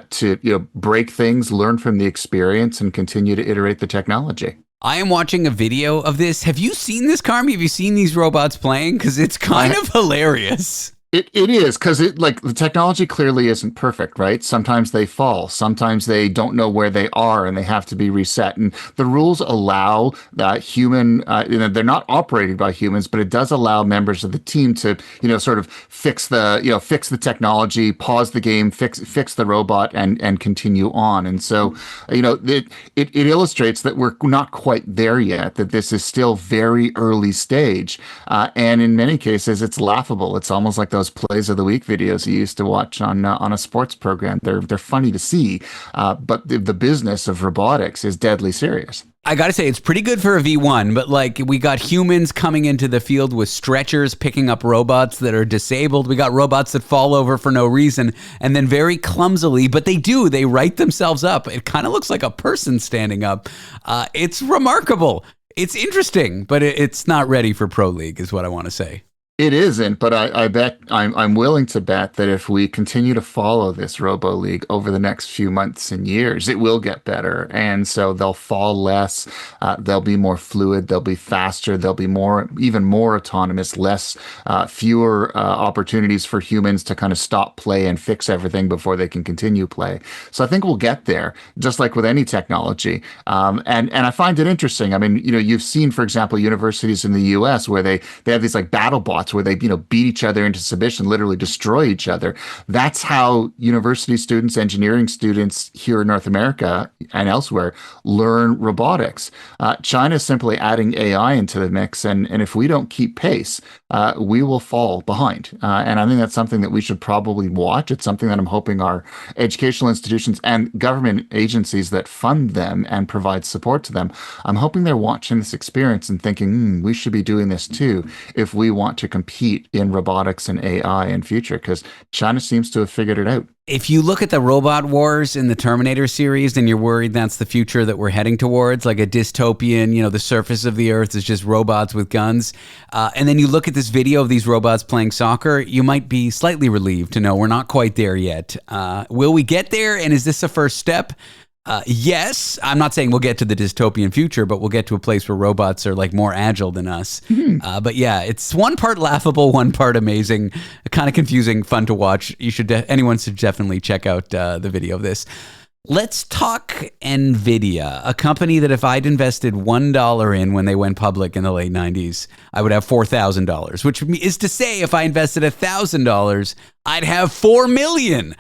to break things, learn from the experience, and continue to iterate the technology. I am watching a video of this. Have you seen this, Carmi? Have you seen these robots playing? Because it's kind of hilarious. It is because the technology clearly isn't perfect, right? Sometimes they fall, sometimes they don't know where they are and they have to be reset. And the rules allow they're not operated by humans, but it does allow members of the team to, sort of fix the technology, pause the game, fix the robot and continue on. And so, it illustrates that we're not quite there yet, that this is still very early stage. And in many cases, it's laughable. It's almost like those plays of the week videos you used to watch on a sports program. They're funny to see, but the business of robotics is deadly serious. I got to say, it's pretty good for a V1, but we got humans coming into the field with stretchers, picking up robots that are disabled. We got robots that fall over for no reason, and then very clumsily, but they right themselves up. It kind of looks like a person standing up. It's remarkable. It's interesting, but it's not ready for Pro League is what I want to say. It isn't, but I bet I'm willing to bet that if we continue to follow this Robo League over the next few months and years, it will get better. And so they'll fall less, they'll be more fluid, they'll be faster, they'll be even more autonomous, fewer opportunities for humans to kind of stop play and fix everything before they can continue play. So I think we'll get there, just like with any technology. And I find it interesting. I mean, you've seen, for example, universities in the US where they have these battle bots where they beat each other into submission, literally destroy each other. That's how university students, engineering students here in North America and elsewhere learn robotics. China is simply adding AI into the mix, and if we don't keep pace, we will fall behind. And I think that's something that we should probably watch. It's something that I'm hoping our educational institutions and government agencies that fund them and provide support to them, I'm hoping they're watching this experience and thinking, we should be doing this too if we want to compete in robotics and AI in future, because China seems to have figured it out. If you look at the robot wars in the Terminator series, then you're worried that's the future that we're heading towards, like a dystopian, the surface of the earth is just robots with guns. And then you look at this video of these robots playing soccer, you might be slightly relieved to know we're not quite there yet. Will we get there? And is this a first step? Yes, I'm not saying we'll get to the dystopian future, but we'll get to a place where robots are more agile than us. But yeah, it's one part laughable, one part amazing, kind of confusing, fun to watch. Anyone should definitely check out the video of this. Let's talk NVIDIA, a company that if I'd invested $1 in when they went public in the late 90s, I would have $4,000, which is to say if I invested $1,000, I'd have $4 million.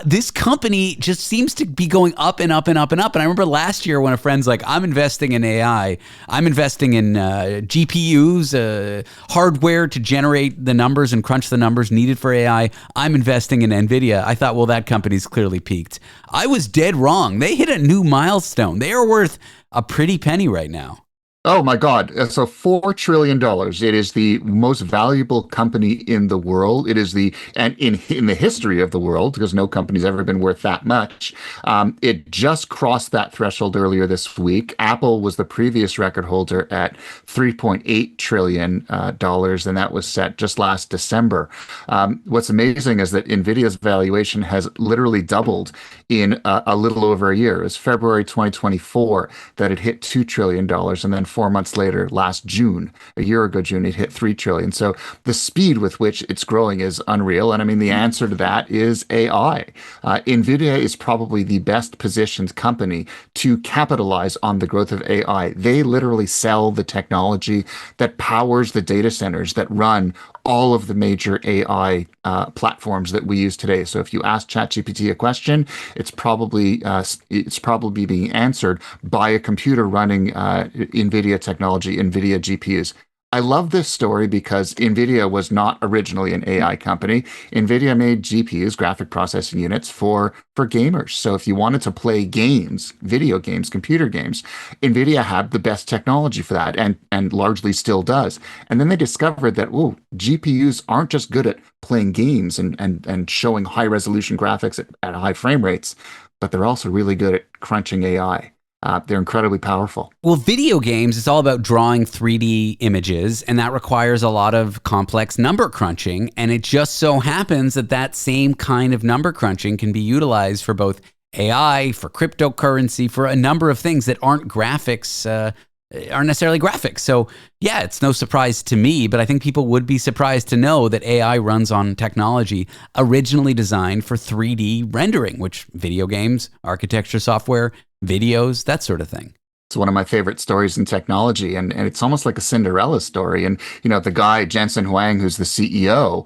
This company just seems to be going up and up and up and up. And I remember last year when a friend's like, I'm investing in AI. I'm investing in GPUs, hardware to generate the numbers and crunch the numbers needed for AI. I'm investing in NVIDIA. I thought, well, that company's clearly peaked. I was dead wrong. They hit a new milestone. They are worth a pretty penny right now. Oh my God. So $4 trillion. It is the most valuable company in the world. It is and in the history of the world, because no company's ever been worth that much. It just crossed that threshold earlier this week. Apple was the previous record holder at $3.8 trillion, and that was set just last December. What's amazing is that NVIDIA's valuation has literally doubled in a little over a year. It was February 2024 that it hit $2 trillion, and then 4 months later, last June, a year ago June, it hit $3 trillion. So the speed with which it's growing is unreal. And I mean, the answer to that is AI. NVIDIA is probably the best positioned company to capitalize on the growth of AI. They literally sell the technology that powers the data centers that run all of the major AI platforms that we use today. So if you ask ChatGPT a question, it's probably being answered by a computer running NVIDIA technology, NVIDIA GPUs. I love this story because NVIDIA was not originally an AI company. NVIDIA made GPUs, graphic processing units, for gamers. So if you wanted to play games, video games, computer games, NVIDIA had the best technology for that and largely still does. And then they discovered that, GPUs aren't just good at playing games and showing high resolution graphics at high frame rates, but they're also really good at crunching AI. They're incredibly powerful. Well, video games, it's all about drawing 3D images, and that requires a lot of complex number crunching. And it just so happens that same kind of number crunching can be utilized for both AI, for cryptocurrency, for a number of things that aren't graphics aren't necessarily graphics. So yeah, it's no surprise to me, but I think people would be surprised to know that AI runs on technology originally designed for 3D rendering, which video games, architecture software, videos, that sort of thing. It's one of my favorite stories in technology, and it's almost like a Cinderella story. And the guy Jensen Huang, who's the CEO,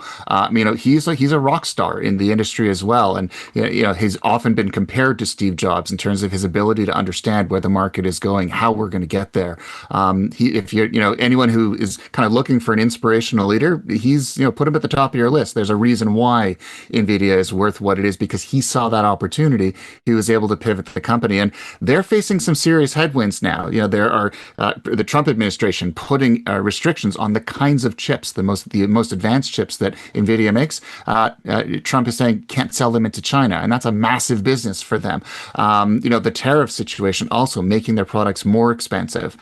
he's a rock star in the industry as well. And he's often been compared to Steve Jobs in terms of his ability to understand where the market is going, how we're going to get there. If you're anyone who is kind of looking for an inspirational leader, he's put him at the top of your list. There's a reason why NVIDIA is worth what it is, because he saw that opportunity. He was able to pivot the company, and they're facing some serious headwinds now. There are the Trump administration putting restrictions on the kinds of chips, the most advanced chips that NVIDIA makes. Trump is saying can't sell them into China, and that's a massive business for them. The tariff situation also making their products more expensive.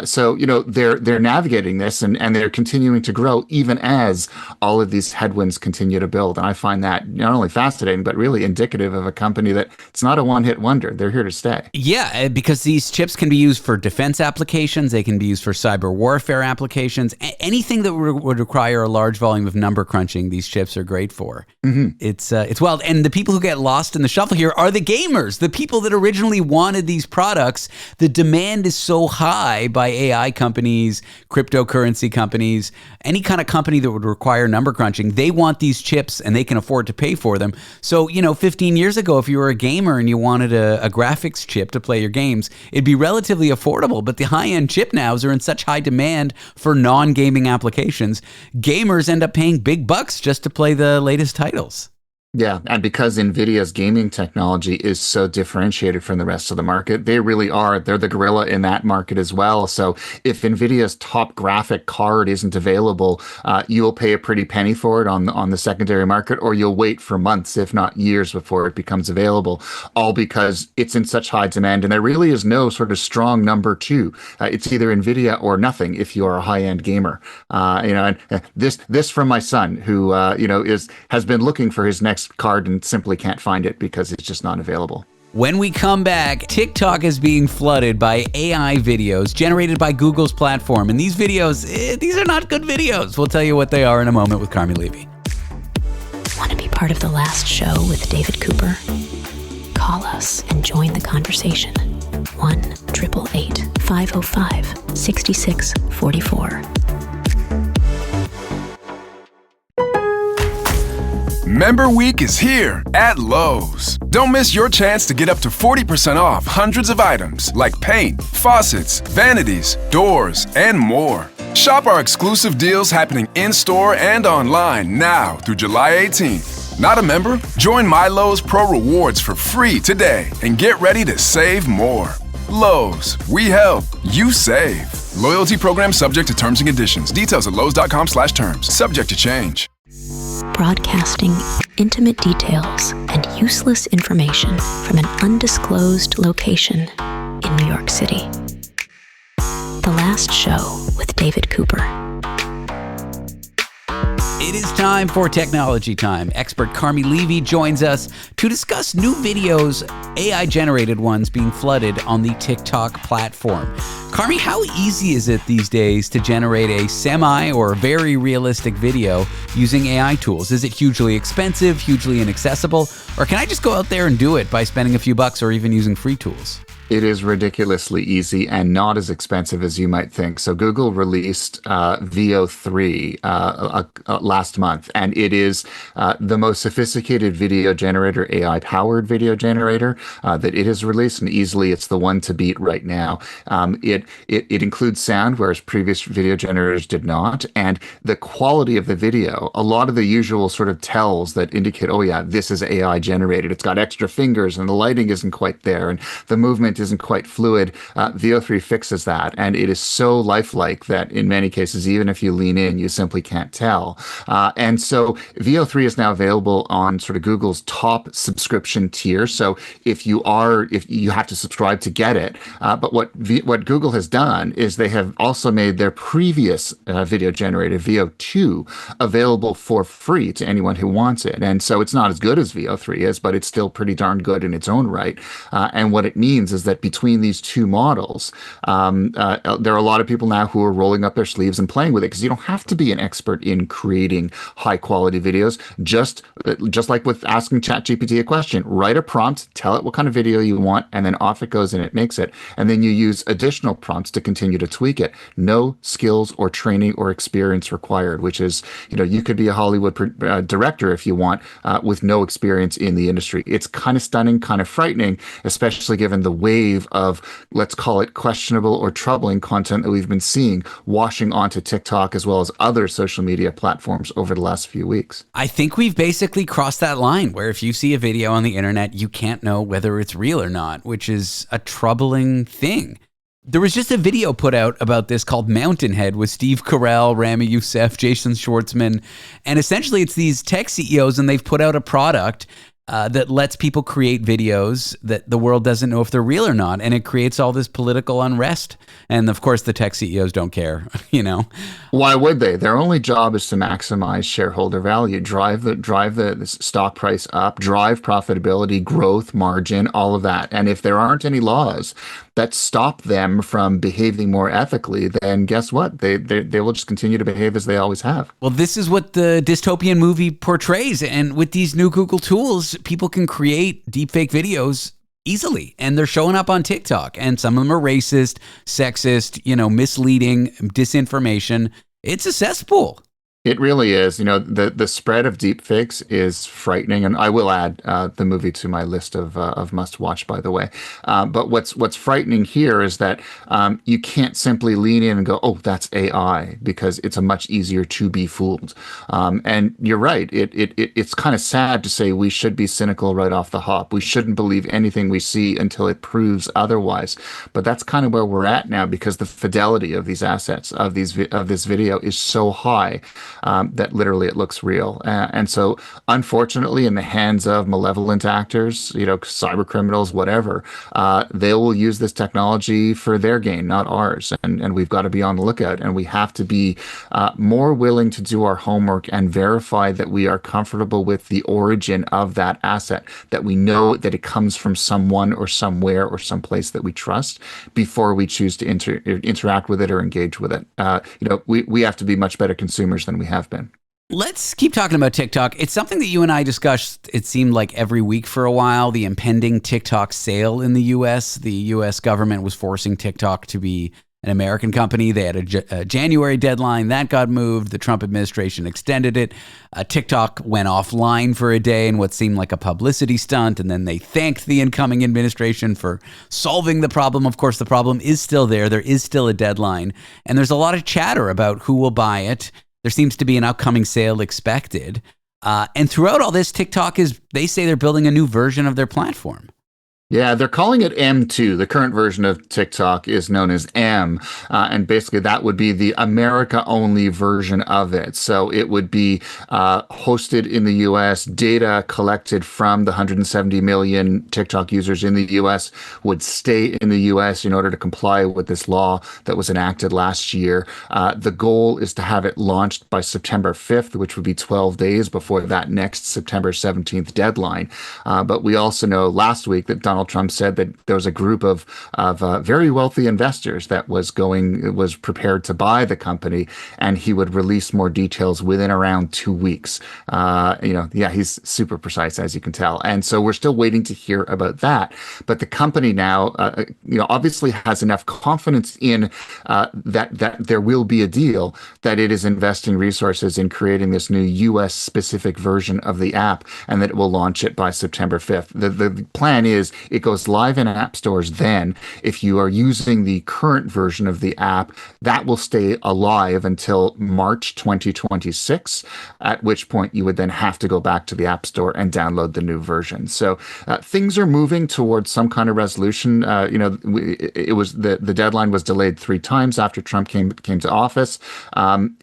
So they're navigating this, and they're continuing to grow even as all of these headwinds continue to build. And I find that not only fascinating, but really indicative of a company that it's not a one-hit wonder. They're here to stay. Yeah, because these chips can be used for defense applications. They can be used for cyber warfare applications. Anything that would require a large volume of number crunching, these chips are great for. Mm-hmm. It's wild. And the people who get lost in the shuffle here are the gamers, the people that originally wanted these products. The demand is so high by AI companies, cryptocurrency companies, any kind of company that would require number crunching. They want these chips and they can afford to pay for them. So, 15 years ago, if you were a gamer and you wanted a graphics chip to play your games, it'd be relatively affordable, but the high-end chip nows are in such high demand for non-gaming applications. Gamers end up paying big bucks just to play the latest titles. Yeah, and because NVIDIA's gaming technology is so differentiated from the rest of the market, they're the gorilla in that market as well. So if NVIDIA's top graphic card isn't available, you'll pay a pretty penny for it on the secondary market, or you'll wait for months, if not years, before it becomes available, all because it's in such high demand. And there really is no sort of strong number two. It's either NVIDIA or nothing if you are a high-end gamer. And this from my son, who has been looking for his next card and simply can't find it because it's just not available. When we come back, TikTok is being flooded by AI videos generated by Google's platform. And these videos, these are not good videos. We'll tell you what they are in a moment with Carmi Levy. Want to be part of The Last Show with David Cooper? Call us and join the conversation. 1-888-505-6644. Member Week is here at Lowe's. Don't miss your chance to get up to 40% off hundreds of items like paint, faucets, vanities, doors, and more. Shop our exclusive deals happening in-store and online now through July 18th. Not a member? Join My Lowe's Pro Rewards for free today and get ready to save more. Lowe's, we help, you save. Loyalty program subject to terms and conditions. Details at lowes.com/terms. Subject to change. Broadcasting intimate details and useless information from an undisclosed location in New York City. The Last Show with David Cooper. It is time for Technology Time. Expert Carmi Levy joins us to discuss new videos, AI-generated ones being flooded on the TikTok platform. Carmi, how easy is it these days to generate a semi or very realistic video using AI tools? Is it hugely expensive, hugely inaccessible, or can I just go out there and do it by spending a few bucks or even using free tools? It is ridiculously easy and not as expensive as you might think. So Google released Veo 3 last month, and it is the most sophisticated video generator, AI-powered video generator that it has released, and easily it's the one to beat right now. It includes sound, whereas previous video generators did not, and the quality of the video, a lot of the usual sort of tells that indicate, oh yeah, this is AI generated. It's got extra fingers, and the lighting isn't quite there, and the movement isn't quite fluid. Veo 3 fixes that, and it is so lifelike that in many cases, even if you lean in, you simply can't tell. And so Veo 3 is now available on sort of Google's top subscription tier. So if you have to subscribe to get it. But what Google has done is they have also made their previous video generator, Veo 2, available for free to anyone who wants it. And so it's not as good as Veo 3 is, but it's still pretty darn good in its own right. And what it means is that between these two models, there are a lot of people now who are rolling up their sleeves and playing with it, because you don't have to be an expert in creating high quality videos. Just like with asking ChatGPT a question, write a prompt, tell it what kind of video you want, and then off it goes and it makes it. And then you use additional prompts to continue to tweak it. No skills or training or experience required, which is, you could be a Hollywood director if you want, with no experience in the industry. It's kind of stunning, kind of frightening, especially given the wave of, let's call it, questionable or troubling content that we've been seeing washing onto TikTok as well as other social media platforms over the last few weeks. I think we've basically crossed that line where if you see a video on the internet, you can't know whether it's real or not, which is a troubling thing. There was just a video put out about this called Mountainhead with Steve Carell, Rami Youssef, Jason Schwartzman. And essentially it's these tech CEOs, and they've put out a product that lets people create videos that the world doesn't know if they're real or not. And it creates all this political unrest. And of course, the tech CEOs don't care, Why would they? Their only job is to maximize shareholder value, drive the stock price up, drive profitability, growth, margin, all of that. And if there aren't any laws that stop them from behaving more ethically, then guess what? They will just continue to behave as they always have. Well, this is what the dystopian movie portrays. And with these new Google tools, people can create deepfake videos easily, and they're showing up on TikTok, and some of them are racist, sexist, misleading, disinformation. It's a cesspool. It really is. The spread of deepfakes is frightening, and I will add the movie to my list of must watch, by the way. But what's frightening here is that you can't simply lean in and go, "Oh, that's AI," because it's a much easier to be fooled. And you're right. It's kind of sad to say we should be cynical right off the hop. We shouldn't believe anything we see until it proves otherwise. But that's kind of where we're at now, because the fidelity of these assets of this video is so high. That literally it looks real. And so, unfortunately, in the hands of malevolent actors, cyber criminals, whatever, they will use this technology for their gain, not ours. And we've got to be on the lookout. And we have to be more willing to do our homework and verify that we are comfortable with the origin of that asset, that we know that it comes from someone or somewhere or someplace that we trust before we choose to interact with it or engage with it. We have to be much better consumers than we have been. Let's keep talking about TikTok. It's something that you and I discussed, it seemed like every week for a while, the impending TikTok sale in the U.S. The U.S. government was forcing TikTok to be an American company. They had a January deadline. That got moved. The Trump administration extended it. TikTok went offline for a day in what seemed like a publicity stunt, and then they thanked the incoming administration for solving the problem. Of course, the problem is still there. There is still a deadline, and there's a lot of chatter about who will buy it. There seems to be an upcoming sale expected. And throughout all this, they say they're building a new version of their platform. Yeah, they're calling it M2. The current version of TikTok is known as M, and basically that would be the America-only version of it. So it would be hosted in the U.S., data collected from the 170 million TikTok users in the U.S. would stay in the U.S. in order to comply with this law that was enacted last year. The goal is to have it launched by September 5th, which would be 12 days before that next September 17th deadline. But we also know last week that Donald Trump said that there was a group of very wealthy investors that was prepared to buy the company, and he would release more details within around 2 weeks. He's super precise, as you can tell. And so we're still waiting to hear about that. But the company now, obviously has enough confidence in that there will be a deal, that it is investing resources in creating this new U.S. specific version of the app, and that it will launch it by September 5th. The plan is it goes live in app stores then. If you are using the current version of the app, that will stay alive until March 2026, at which point you would then have to go back to the app store and download the new version. So things are moving towards some kind of resolution. It was the deadline was delayed 3 times after Trump came to office.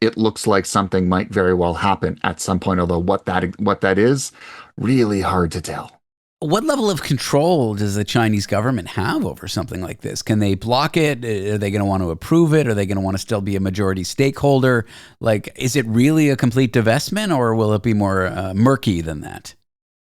It looks like something might very well happen at some point, although what that is, really hard to tell. What level of control does the Chinese government have over something like this? Can they block it? Are they going to want to approve it? Are they going to want to still be a majority stakeholder? Is it really a complete divestment, or will it be more murky than that?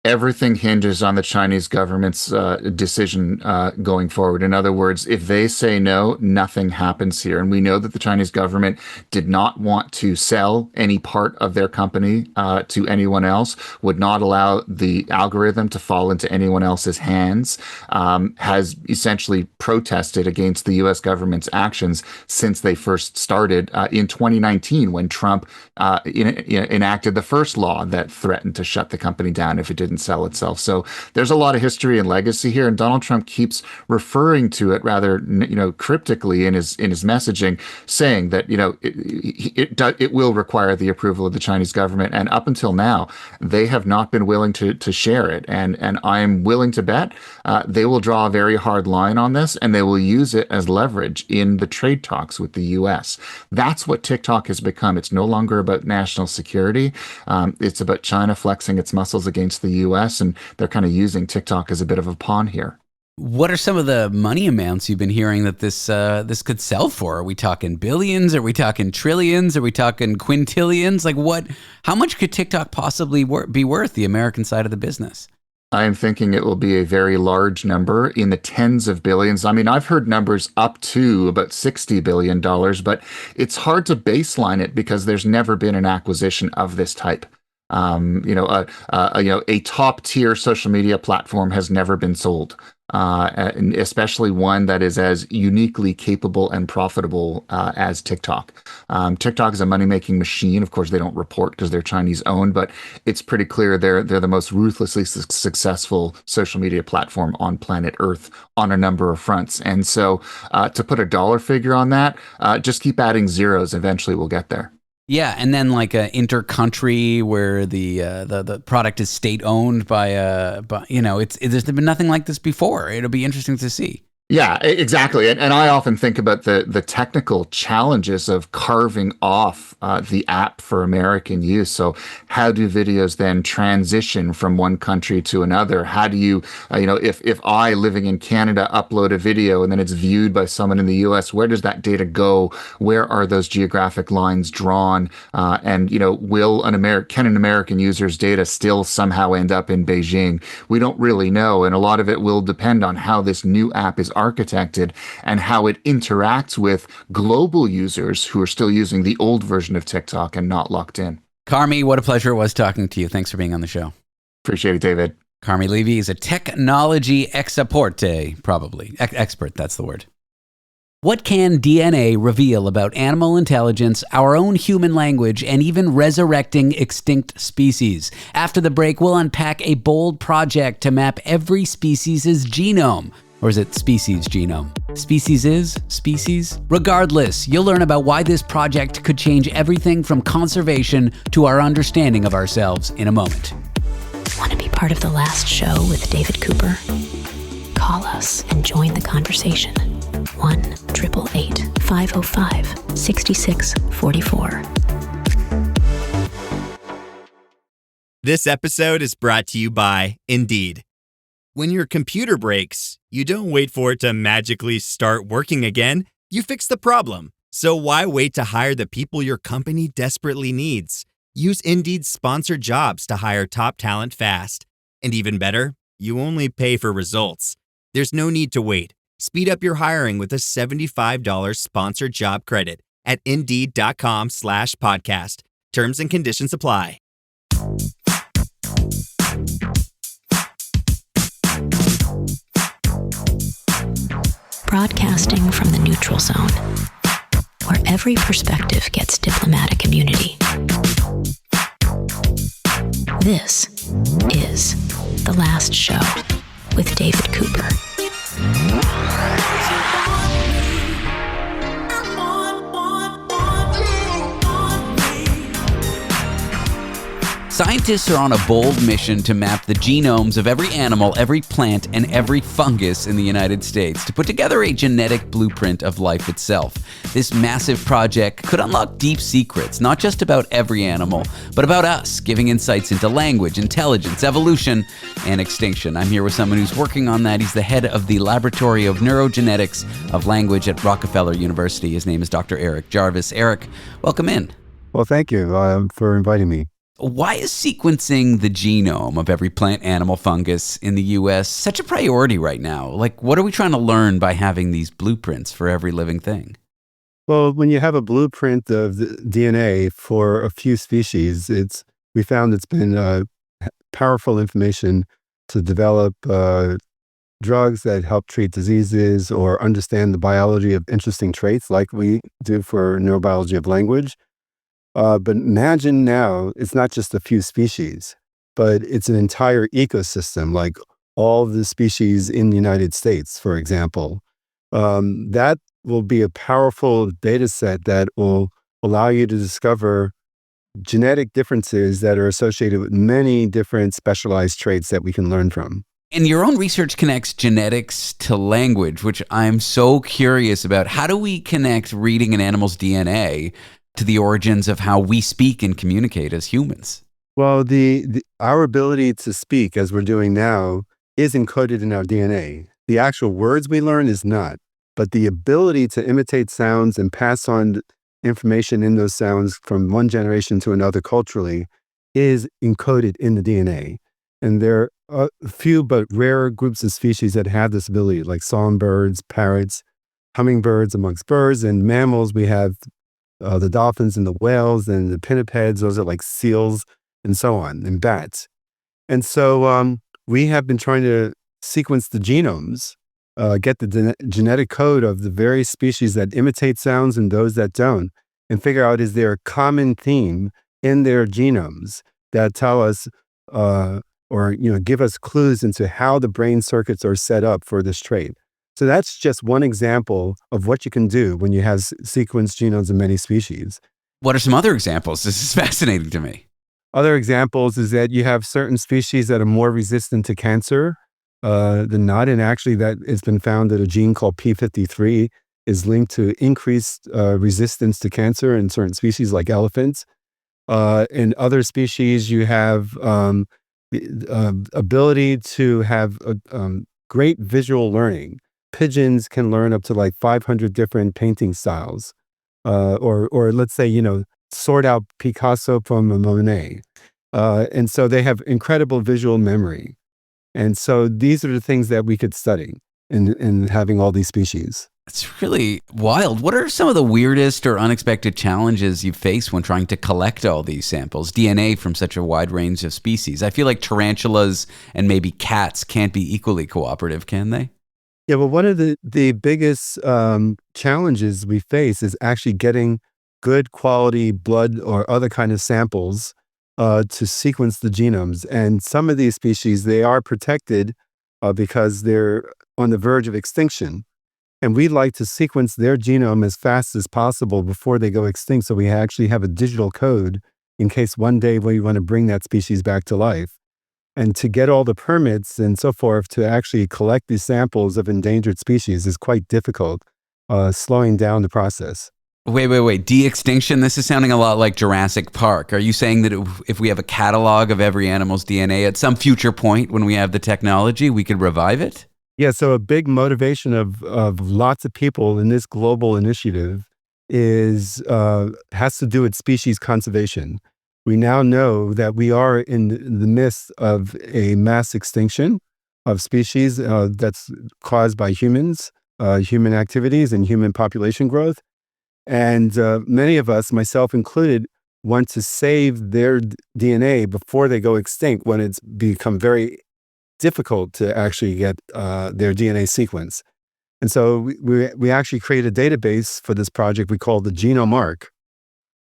Everything hinges on the Chinese government's decision going forward. In other words, if they say no, nothing happens here. And we know that the Chinese government did not want to sell any part of their company to anyone else, would not allow the algorithm to fall into anyone else's hands, has essentially protested against the U.S. government's actions since they first started in 2019, when Trump enacted the first law that threatened to shut the company down if it didn't sell itself. So there's a lot of history and legacy here, and Donald Trump keeps referring to it rather, cryptically in his messaging, saying that it will require the approval of the Chinese government. And up until now, they have not been willing to share it. And I'm willing to bet they will draw a very hard line on this, and they will use it as leverage in the trade talks with the U.S. That's what TikTok has become. It's no longer about national security. It's about China flexing its muscles against the U.S., and they're kind of using TikTok as a bit of a pawn here. What are some of the money amounts you've been hearing that this could sell for? Are we talking billions? Are we talking trillions? Are we talking quintillions? How much could TikTok possibly be worth, the American side of the business? I am thinking it will be a very large number, in the tens of billions. I mean, I've heard numbers up to about $60 billion, but it's hard to baseline it because there's never been an acquisition of this type. A top tier social media platform has never been sold, and especially one that is as uniquely capable and profitable as TikTok. TikTok is a money making machine. Of course, they don't report because they're Chinese owned, but it's pretty clear they're the most ruthlessly successful social media platform on planet Earth on a number of fronts. And so, to put a dollar figure on that, just keep adding zeros. Eventually, we'll get there. Yeah, and then like a inter-country where the product is state-owned by there's been nothing like this before. It'll be interesting to see. Yeah, exactly. And I often think about the technical challenges of carving off the app for American use. So how do videos then transition from one country to another? How do you, if I, living in Canada, upload a video and then it's viewed by someone in the US, where does that data go? Where are those geographic lines drawn? And can an American user's data still somehow end up in Beijing? We don't really know. And a lot of it will depend on how this new app is architected and how it interacts with global users who are still using the old version of TikTok and not locked in. Carmi, what a pleasure it was talking to you. Thanks for being on the show. Appreciate it, David. Carmi Levy is a technology expert, that's the word. What can DNA reveal about animal intelligence, our own human language, and even resurrecting extinct species? After the break, we'll unpack a bold project to map every species' genome. Or is it species genome? Species is? Species? Regardless, you'll learn about why this project could change everything from conservation to our understanding of ourselves in a moment. Want to be part of The Last Show with David Cooper? Call us and join the conversation. 1-888-505-6644. This episode is brought to you by Indeed. When your computer breaks, you don't wait for it to magically start working again. You fix the problem. So why wait to hire the people your company desperately needs? Use Indeed's sponsored jobs to hire top talent fast. And even better, you only pay for results. There's no need to wait. Speed up your hiring with a $75 sponsored job credit at Indeed.com/podcast. Terms and conditions apply. Broadcasting from the neutral zone, where every perspective gets diplomatic immunity. This is The Last Show with David Cooper. Scientists are on a bold mission to map the genomes of every animal, every plant, and every fungus in the United States to put together a genetic blueprint of life itself. This massive project could unlock deep secrets, not just about every animal, but about us, giving insights into language, intelligence, evolution, and extinction. I'm here with someone who's working on that. He's the head of the Laboratory of Neurogenetics of Language at Rockefeller University. His name is Dr. Erich Jarvis. Erich, welcome in. Well, thank you for inviting me. Why is sequencing the genome of every plant, animal, fungus in the U.S. such a priority right now? Like, what are we trying to learn by having these blueprints for every living thing? Well, when you have a blueprint of the DNA for a few species, we found it's been powerful information to develop drugs that help treat diseases or understand the biology of interesting traits like we do for neurobiology of language. But imagine now, it's not just a few species, but it's an entire ecosystem, like all the species in the United States, for example. That will be a powerful data set that will allow you to discover genetic differences that are associated with many different specialized traits that we can learn from. And your own research connects genetics to language, which I'm so curious about. How do we connect reading an animal's DNA to the origins of how we speak and communicate as humans? Well, our ability to speak, as we're doing now, is encoded in our DNA. The actual words we learn is not, but the ability to imitate sounds and pass on information in those sounds from one generation to another culturally is encoded in the DNA. And there are a few but rare groups of species that have this ability, like songbirds, parrots, hummingbirds amongst birds, and mammals. We have the dolphins and the whales and the pinnipeds. Those are like seals and so on, and bats. And so we have been trying to sequence the genomes, get the genetic code of the various species that imitate sounds and those that don't, and figure out, is there a common theme in their genomes that tell us or give us clues into how the brain circuits are set up for this trait. So that's just one example of what you can do when you have sequenced genomes of many species. What are some other examples? This is fascinating to me. Other examples is that you have certain species that are more resistant to cancer than not. And actually that it's been found that a gene called P53 is linked to increased resistance to cancer in certain species like elephants. In other species, you have the ability to have great visual learning. Pigeons can learn up to like 500 different painting styles, or let's say, sort out Picasso from a Monet. And so they have incredible visual memory. And so these are the things that we could study in having all these species. It's really wild. What are some of the weirdest or unexpected challenges you face when trying to collect all these samples, DNA from such a wide range of species? I feel like tarantulas and maybe cats can't be equally cooperative, can they? Yeah, well, one of the biggest challenges we face is actually getting good quality blood or other kind of samples to sequence the genomes. And some of these species, they are protected because they're on the verge of extinction. And we'd like to sequence their genome as fast as possible before they go extinct, so we actually have a digital code in case one day we want to bring that species back to life. And to get all the permits and so forth to actually collect these samples of endangered species is quite difficult, slowing down the process. Wait. De-extinction? This is sounding a lot like Jurassic Park. Are you saying that if we have a catalog of every animal's DNA at some future point when we have the technology, we could revive it? Yeah, so a big motivation of lots of people in this global initiative has to do with species conservation. We now know that we are in the midst of a mass extinction of species that's caused by humans, human activities, and human population growth. And many of us, myself included, want to save their DNA before they go extinct when it's become very difficult to actually get their DNA sequence. And so we actually created a database for this project we call the Genome Ark.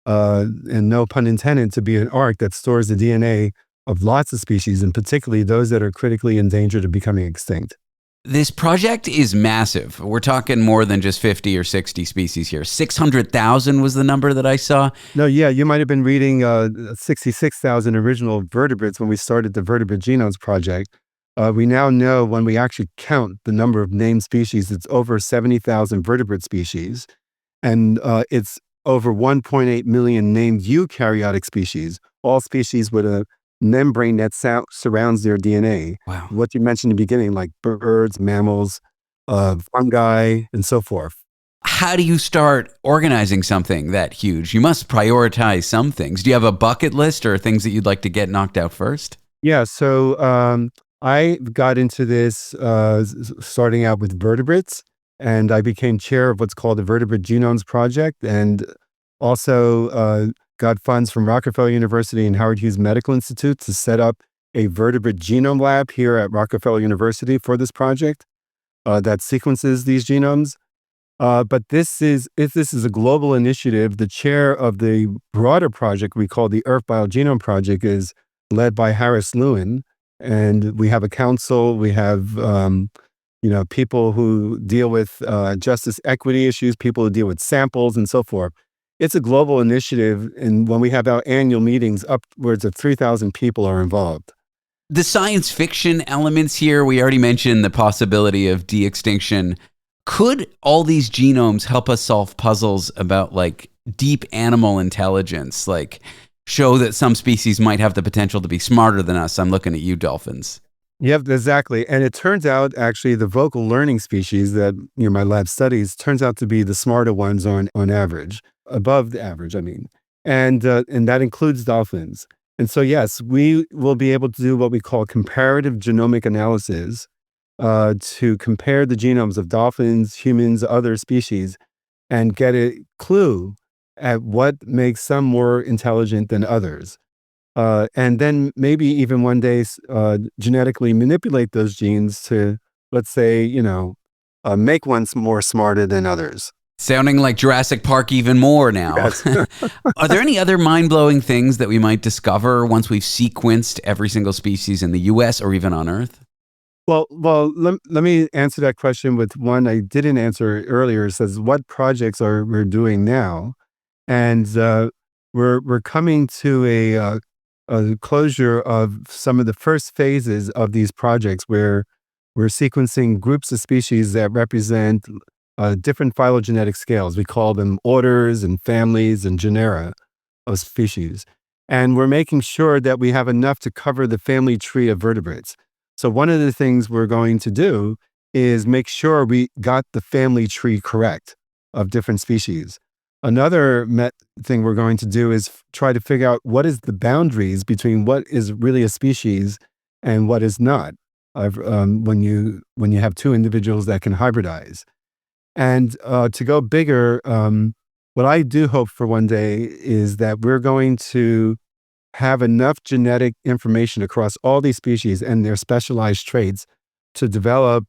And no pun intended, to be an ark that stores the DNA of lots of species, and particularly those that are critically endangered of becoming extinct. This project is massive. We're talking more than just 50 or 60 species here. 600,000 was the number that I saw. No, yeah, you might have been reading 66,000 original vertebrates when we started the Vertebrate Genomes Project. We now know, when we actually count the number of named species, it's over 70,000 vertebrate species. And it's over 1.8 million named eukaryotic species, all species with a membrane that surrounds their DNA. Wow. What you mentioned in the beginning, like birds, mammals, fungi, and so forth. how do you start organizing something that huge? You must prioritize some things. Do you have a bucket list or things that you'd like to get knocked out first? Yeah, so I got into this starting out with vertebrates, and I became chair of what's called the Vertebrate Genomes Project, and also got funds from Rockefeller University and Howard Hughes Medical Institute to set up a vertebrate genome lab here at Rockefeller University for this project that sequences these genomes. But this is a global initiative. The chair of the broader project we call the Earth Biogenome Project is led by Harris Lewin, and we have a council. We have people who deal with justice equity issues, people who deal with samples, and so forth. It's a global initiative, and when we have our annual meetings, upwards of 3,000 people are involved. The science fiction elements here, we already mentioned the possibility of de-extinction. Could all these genomes help us solve puzzles about like deep animal intelligence, like show that some species might have the potential to be smarter than us? I'm looking at you, dolphins. Yep, exactly. And it turns out actually the vocal learning species that my lab studies turns out to be the smarter ones on average, above the average, I mean. And that includes dolphins. And so, yes, we will be able to do what we call comparative genomic analysis to compare the genomes of dolphins, humans, other species, and get a clue at what makes some more intelligent than others. And then maybe even one day genetically manipulate those genes to, let's say, make one more smarter than others. Sounding like Jurassic Park even more now. Yes. Are there any other mind-blowing things that we might discover once we've sequenced every single species in the U.S. or even on Earth? Well, let me answer that question with one I didn't answer earlier. It says, what projects are we doing now? And we're coming to a closure of some of the first phases of these projects where we're sequencing groups of species that represent different phylogenetic scales. We call them orders and families and genera of species. And we're making sure that we have enough to cover the family tree of vertebrates. So one of the things we're going to do is make sure we got the family tree correct of different species. Another thing we're going to do is try to figure out what is the boundaries between what is really a species and what is not, when you have two individuals that can hybridize. And to go bigger, what I do hope for one day is that we're going to have enough genetic information across all these species and their specialized traits to develop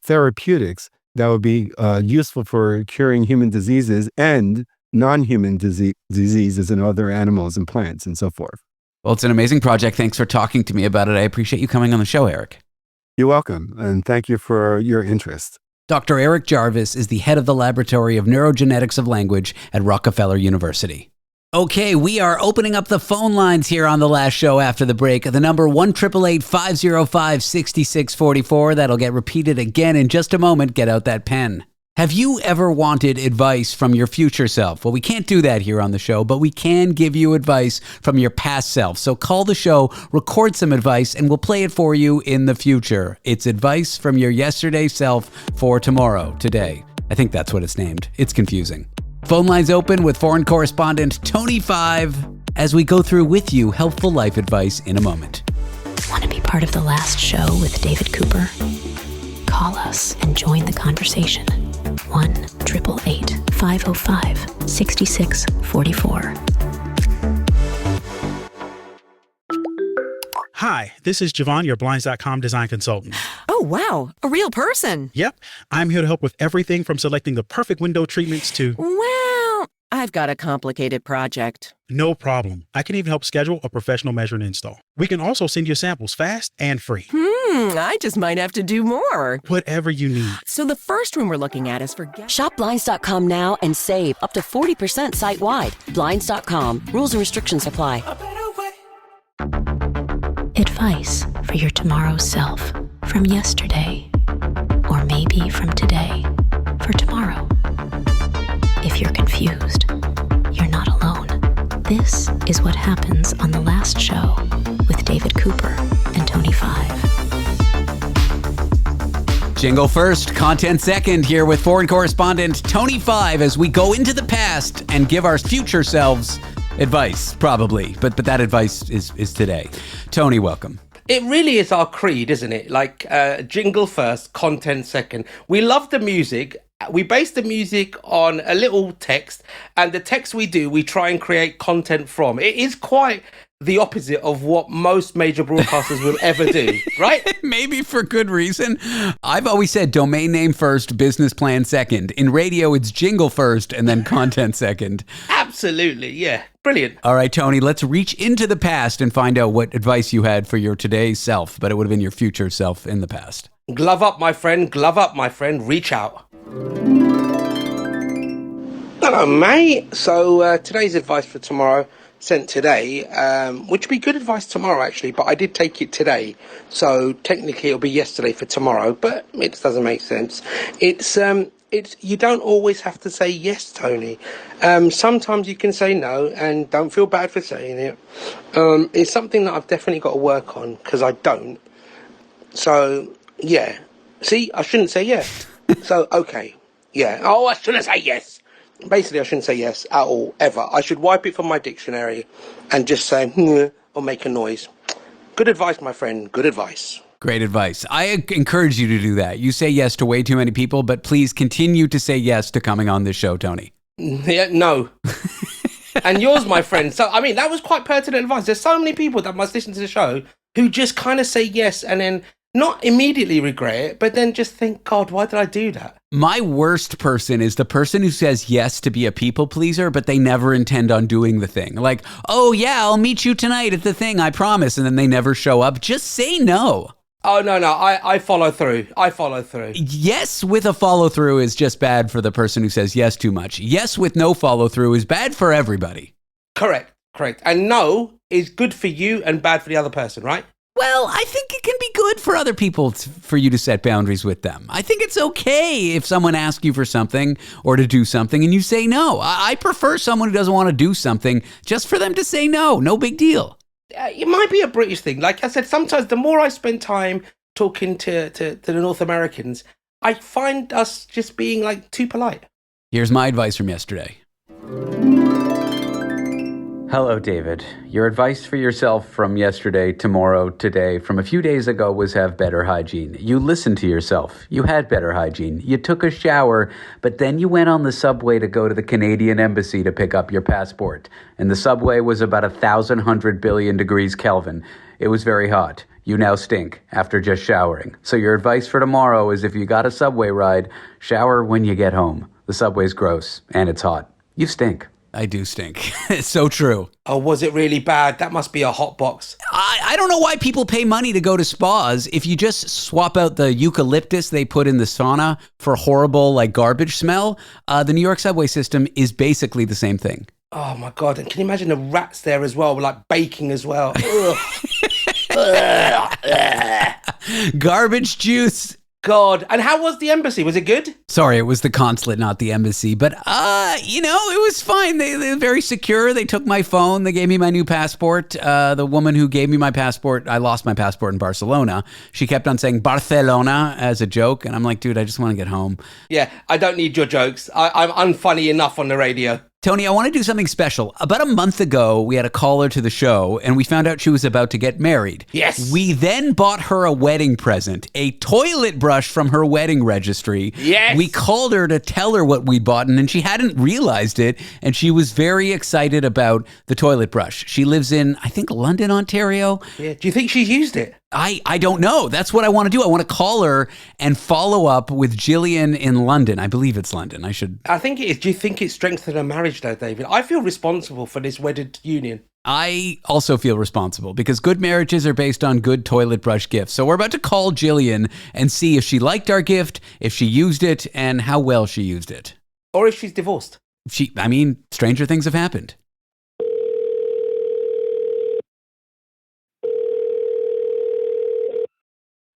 therapeutics that would be useful for curing human diseases and non-human diseases in other animals and plants and so forth. Well, it's an amazing project. Thanks for talking to me about it. I appreciate you coming on the show, Erich. You're welcome, and thank you for your interest. Dr. Erich Jarvis is the head of the Laboratory of Neurogenetics of Language at Rockefeller University. Okay, we are opening up the phone lines here on The Last Show after the break. The number 1-888-505-6644. That'll get repeated again in just a moment. Get out that pen. Have you ever wanted advice from your future self? Well, we can't do that here on the show, but we can give you advice from your past self. So call the show, record some advice, and we'll play it for you in the future. It's advice from your yesterday self for tomorrow, today. I think that's what it's named. It's confusing. Phone lines open with foreign correspondent Tony 5 as we go through with you helpful life advice in a moment. Want to be part of The Last Show with David Cooper? Call us and join the conversation. 1-888-505-6644. Hi, this is Javon, your Blinds.com design consultant. Oh, wow. A real person. Yep. I'm here to help with everything from selecting the perfect window treatments to... Well, I've got a complicated project. No problem. I can even help schedule a professional measure and install. We can also send you samples fast and free. I just might have to do more. Whatever you need. So the first room we're looking at is for... Shop Blinds.com now and save up to 40% site-wide. Blinds.com. Rules and restrictions apply. Advice for your tomorrow self from yesterday, or maybe from today for tomorrow. If you're confused, you're not alone. This is what happens on The Last Show with David Cooper and Tony 5. Jingle first, content second, here with foreign correspondent Tony Five as we go into the past and give our future selves advice, probably. But that advice is today. Tony, welcome. It really is our creed, isn't it? Like jingle first, content second. We love the music. We base the music on a little text, and the text we try and create content from. It is quite the opposite of what most major broadcasters will ever do, right? Maybe for good reason. I've always said domain name first, business plan second. In radio, it's jingle first and then content second. Absolutely, yeah. Brilliant. All right, Tony, let's reach into the past and find out what advice you had for your today's self, but it would have been your future self in the past. Glove up, my friend. Glove up, my friend. Reach out. Hello, mate. So today's advice for tomorrow, sent today, which would be good advice tomorrow, actually, but I did take it today. So technically it'll be yesterday for tomorrow, but it doesn't make sense. It's you don't always have to say yes, Tony. Sometimes you can say no, and don't feel bad for saying it. It's something that I've definitely got to work on, because I don't. So, yeah. See, I shouldn't say yes. So, okay. Yeah. Oh, I shouldn't say yes. Basically, I shouldn't say yes at all, ever. I should wipe it from my dictionary and just say, or make a noise. Good advice, my friend. Good advice. Great advice. I encourage you to do that. You say yes to way too many people, but please continue to say yes to coming on this show, Tony. Yeah, no. And yours, my friend. So, I mean, that was quite pertinent advice. There's so many people that must listen to the show who just kind of say yes and then not immediately regret it, but then just think, God, why did I do that? My worst person is the person who says yes to be a people pleaser, but they never intend on doing the thing. Like, oh yeah, I'll meet you tonight at the thing, I promise. And then they never show up. Just say no. Oh, no, I follow through. I follow through. Yes with a follow through is just bad for the person who says yes too much. Yes with no follow through is bad for everybody. Correct. And no is good for you and bad for the other person, right? Well, I think it can be good for other people for you to set boundaries with them. I think it's okay if someone asks you for something or to do something and you say no. I prefer someone who doesn't want to do something just for them to say no. No big deal. It might be a British thing. Like I said, sometimes the more I spend time talking to the North Americans, I find us just being like too polite. Here's my advice from yesterday. Hello, David. Your advice for yourself from yesterday, tomorrow, today, from a few days ago was have better hygiene. You listened to yourself. You had better hygiene. You took a shower, but then you went on the subway to go to the Canadian Embassy to pick up your passport. And the subway was about 1,100 billion degrees Kelvin. It was very hot. You now stink after just showering. So your advice for tomorrow is if you got a subway ride, shower when you get home. The subway's gross and it's hot. You stink. I do stink. It's so true. Oh, was it really bad? That must be a hot box. I don't know why people pay money to go to spas. If you just swap out the eucalyptus they put in the sauna for horrible, like, garbage smell, the New York subway system is basically the same thing. Oh, my God. And can you imagine the rats there as well, like baking as well? Garbage juice. God. And how was the embassy? Was it good? Sorry, it was the consulate, not the embassy. But, it was fine. They were very secure. They took my phone. They gave me my new passport. The woman who gave me my passport, I lost my passport in Barcelona. She kept on saying Barcelona as a joke. And I'm like, dude, I just want to get home. Yeah, I don't need your jokes. I'm unfunny enough on the radio. Tony, I want to do something special. About a month ago, we had a caller to the show, and we found out she was about to get married. Yes. We then bought her a wedding present, a toilet brush from her wedding registry. Yes. We called her to tell her what we bought, and she hadn't realized it, and she was very excited about the toilet brush. She lives in, I think, London, Ontario. Yeah. Do you think she's used it? I don't know. That's what I want to do. I want to call her and follow up with Gillian in London. I believe it's London. I think it is. Do you think it strengthened her marriage though, David? I feel responsible for this wedded union. I also feel responsible because good marriages are based on good toilet brush gifts. So we're about to call Gillian and see if she liked our gift, if she used it, and how well she used it. Or if she's divorced. Stranger things have happened.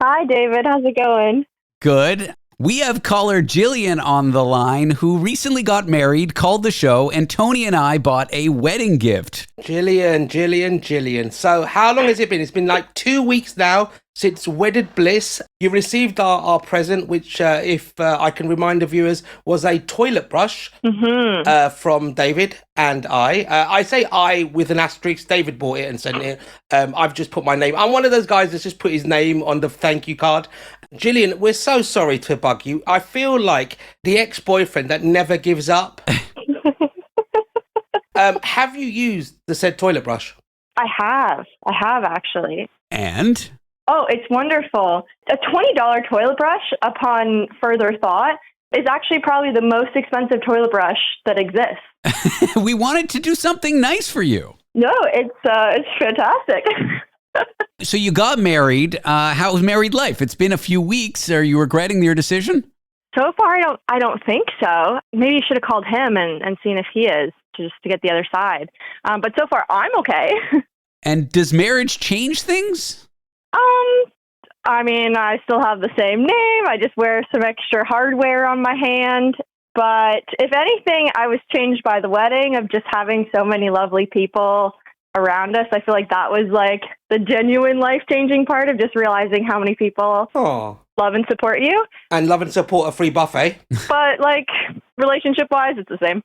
Hi, David. How's it going? Good. We have caller Jillian on the line who recently got married, called the show, and Tony and I bought a wedding gift. Jillian. So how long has it been? It's been like 2 weeks now since Wedded Bliss. You received our present, which, if I can remind the viewers, was a toilet brush from David and I. I say I with an asterisk. David bought it and sent it. I've just put my name. I'm one of those guys that's just put his name on the thank you card. Jillian, we're so sorry to bug you. I feel like the ex-boyfriend that never gives up. Have you used the said toilet brush? I have actually. And? Oh, it's wonderful. A $20 toilet brush, upon further thought, is actually probably the most expensive toilet brush that exists. We wanted to do something nice for you. No, it's fantastic. So you got married. How's married life? It's been a few weeks. Are you regretting your decision? So far, I don't think so. Maybe you should have called him and seen if he is, just to get the other side. But so far, I'm okay. And does marriage change things? I mean, I still have the same name. I just wear some extra hardware on my hand. But if anything, I was changed by the wedding of just having so many lovely people around us. I feel like that was like the genuine life-changing part of just realizing how many people love and support you. And love and support a free buffet. But like relationship-wise, it's the same.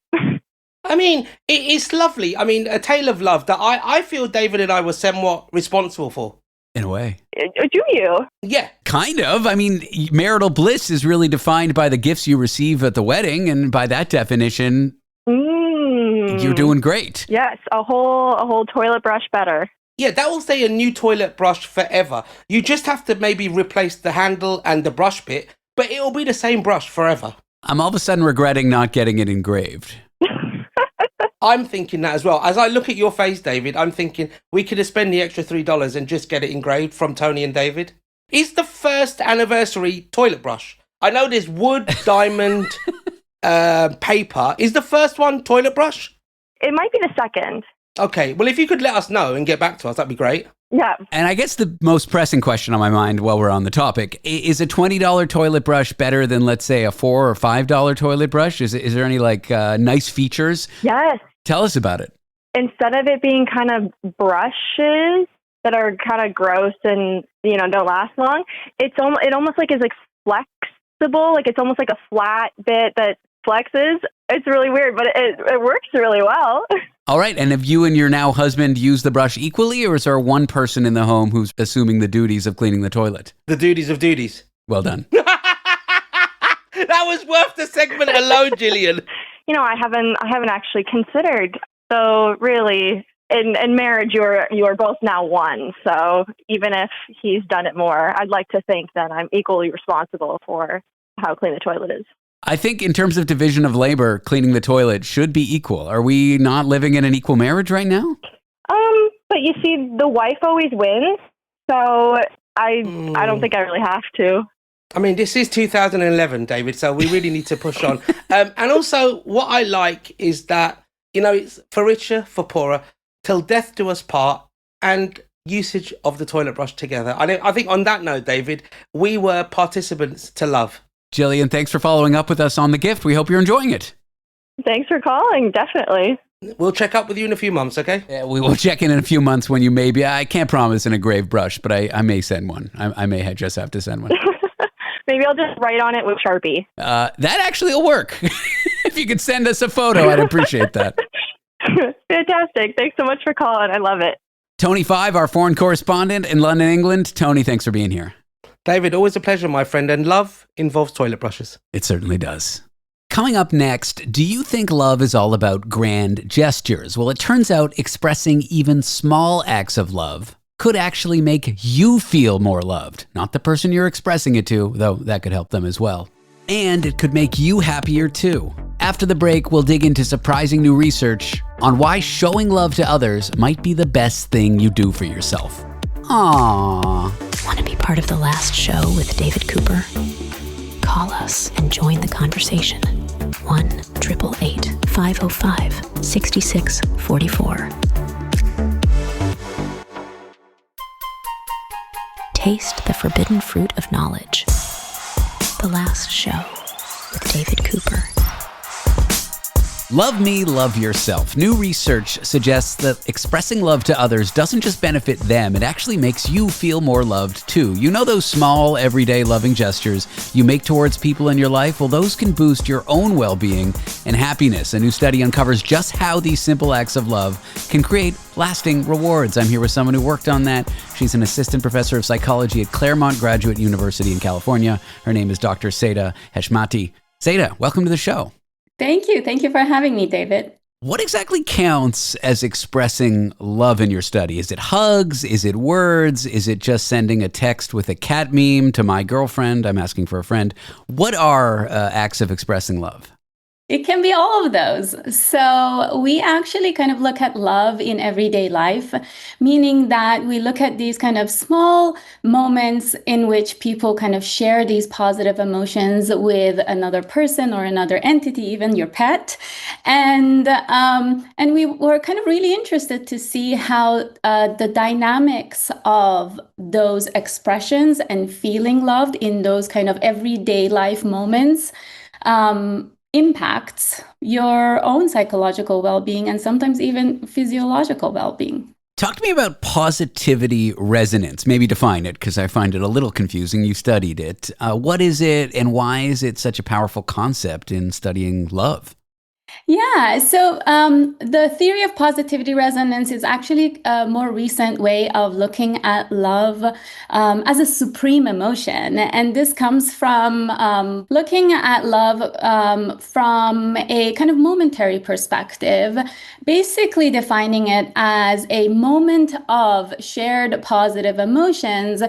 I mean, it's lovely. I mean, a tale of love that I feel David and I were somewhat responsible for. In a way. Do you? Yeah. Kind of. I mean, marital bliss is really defined by the gifts you receive at the wedding. And by that definition, you're doing great. Yes, a whole toilet brush better. Yeah, that will stay a new toilet brush forever. You just have to maybe replace the handle and the brush bit, but it'll be the same brush forever. I'm all of a sudden regretting not getting it engraved. I'm thinking that as well. As I look at your face, David, I'm thinking we could have spent the extra $3 and just get it engraved from Tony and David. Is the first anniversary toilet brush? I know there's wood, diamond, paper. Is the first one toilet brush? It might be the second. Okay, well, if you could let us know and get back to us, that'd be great. Yeah. And I guess the most pressing question on my mind while we're on the topic, is a $20 toilet brush better than, let's say, a $4 or $5 toilet brush? Is there any like nice features? Yes. Tell us about it. Instead of it being kind of brushes that are kind of gross and, don't last long, it almost like is like flexible. Like it's almost like a flat bit that flexes. It's really weird, but it works really well. All right. And have you and your now husband used the brush equally, or is there one person in the home who's assuming the duties of cleaning the toilet? The duties of duties. Well done. That was worth the segment alone, Jillian. I haven't actually considered. So really, in marriage, you're both now one. So even if he's done it more, I'd like to think that I'm equally responsible for how clean the toilet is. I think in terms of division of labor, cleaning the toilet should be equal. Are we not living in an equal marriage right now? But you see, the wife always wins. So I don't think I really have to. I mean, this is 2011, David, so we really need to push on. And also, what I like is that, it's for richer, for poorer, till death do us part, and usage of the toilet brush together. I think on that note, David, we were participants to love. Jillian, thanks for following up with us on the gift. We hope you're enjoying it. Thanks for calling, definitely. We'll check up with you in a few months, okay? Yeah, we will check in a few months when you may be. I can't promise an engraved brush, but I may send one. I may just have to send one. Maybe I'll just write on it with Sharpie. That actually will work. If you could send us a photo, I'd appreciate that. Fantastic. Thanks so much for calling. I love it. Tony Five, our foreign correspondent in London, England. Tony, thanks for being here. David, always a pleasure, my friend. And love involves toilet brushes. It certainly does. Coming up next, do you think love is all about grand gestures? Well, it turns out expressing even small acts of love could actually make you feel more loved. Not the person you're expressing it to, though that could help them as well. And it could make you happier too. After the break, we'll dig into surprising new research on why showing love to others might be the best thing you do for yourself. Aww. Want to be part of the last show with David Cooper? Call us and join the conversation. 1-888-505-6644. Taste the forbidden fruit of knowledge. The Last Show with David Cooper. Love me, love yourself. New research suggests that expressing love to others doesn't just benefit them, it actually makes you feel more loved too. You know those small, everyday loving gestures you make towards people in your life? Well, those can boost your own well-being and happiness. A new study uncovers just how these simple acts of love can create lasting rewards. I'm here with someone who worked on that. She's an assistant professor of psychology at Claremont Graduate University in California. Her name is Dr. Saida Heshmati. Saida, welcome to the show. Thank you. Thank you for having me, David. What exactly counts as expressing love in your study? Is it hugs? Is it words? Is it just sending a text with a cat meme to my girlfriend? I'm asking for a friend. What are acts of expressing love? It can be all of those. So we actually kind of look at love in everyday life, meaning that we look at these kind of small moments in which people kind of share these positive emotions with another person or another entity, even your pet. And we were kind of really interested to see how the dynamics of those expressions and feeling loved in those kind of everyday life moments impacts your own psychological well-being and sometimes even physiological well-being. Talk to me about positivity resonance. Maybe define it, because I find it a little confusing. You studied it. What is it, and why is it such a powerful concept in studying love? Yeah, so the theory of positivity resonance is actually a more recent way of looking at love as a supreme emotion. And this comes from looking at love from a kind of momentary perspective, basically defining it as a moment of shared positive emotions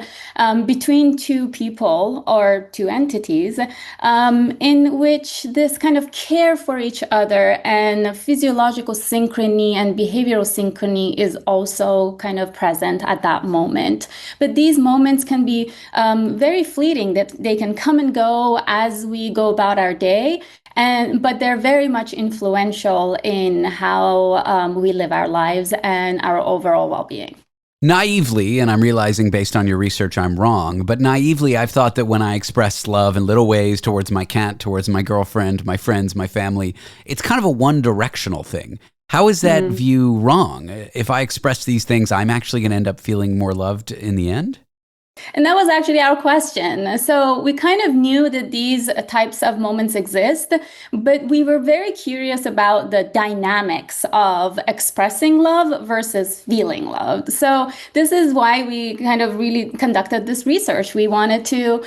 between two people or two entities, in which this kind of care for each other and physiological synchrony and behavioral synchrony is also kind of present at that moment. But these moments can be very fleeting, that they can come and go as we go about our day. But they're very much influential in how we live our lives and our overall well-being. Naively, and I'm realizing based on your research I'm wrong, but naively I've thought that when I express love in little ways towards my cat, towards my girlfriend, my friends, my family, it's kind of a one-directional thing. How is that view wrong? If I express these things, I'm actually going to end up feeling more loved in the end? And that was actually our question. So we kind of knew that these types of moments exist, but we were very curious about the dynamics of expressing love versus feeling loved. So this is why we kind of really conducted this research. We wanted to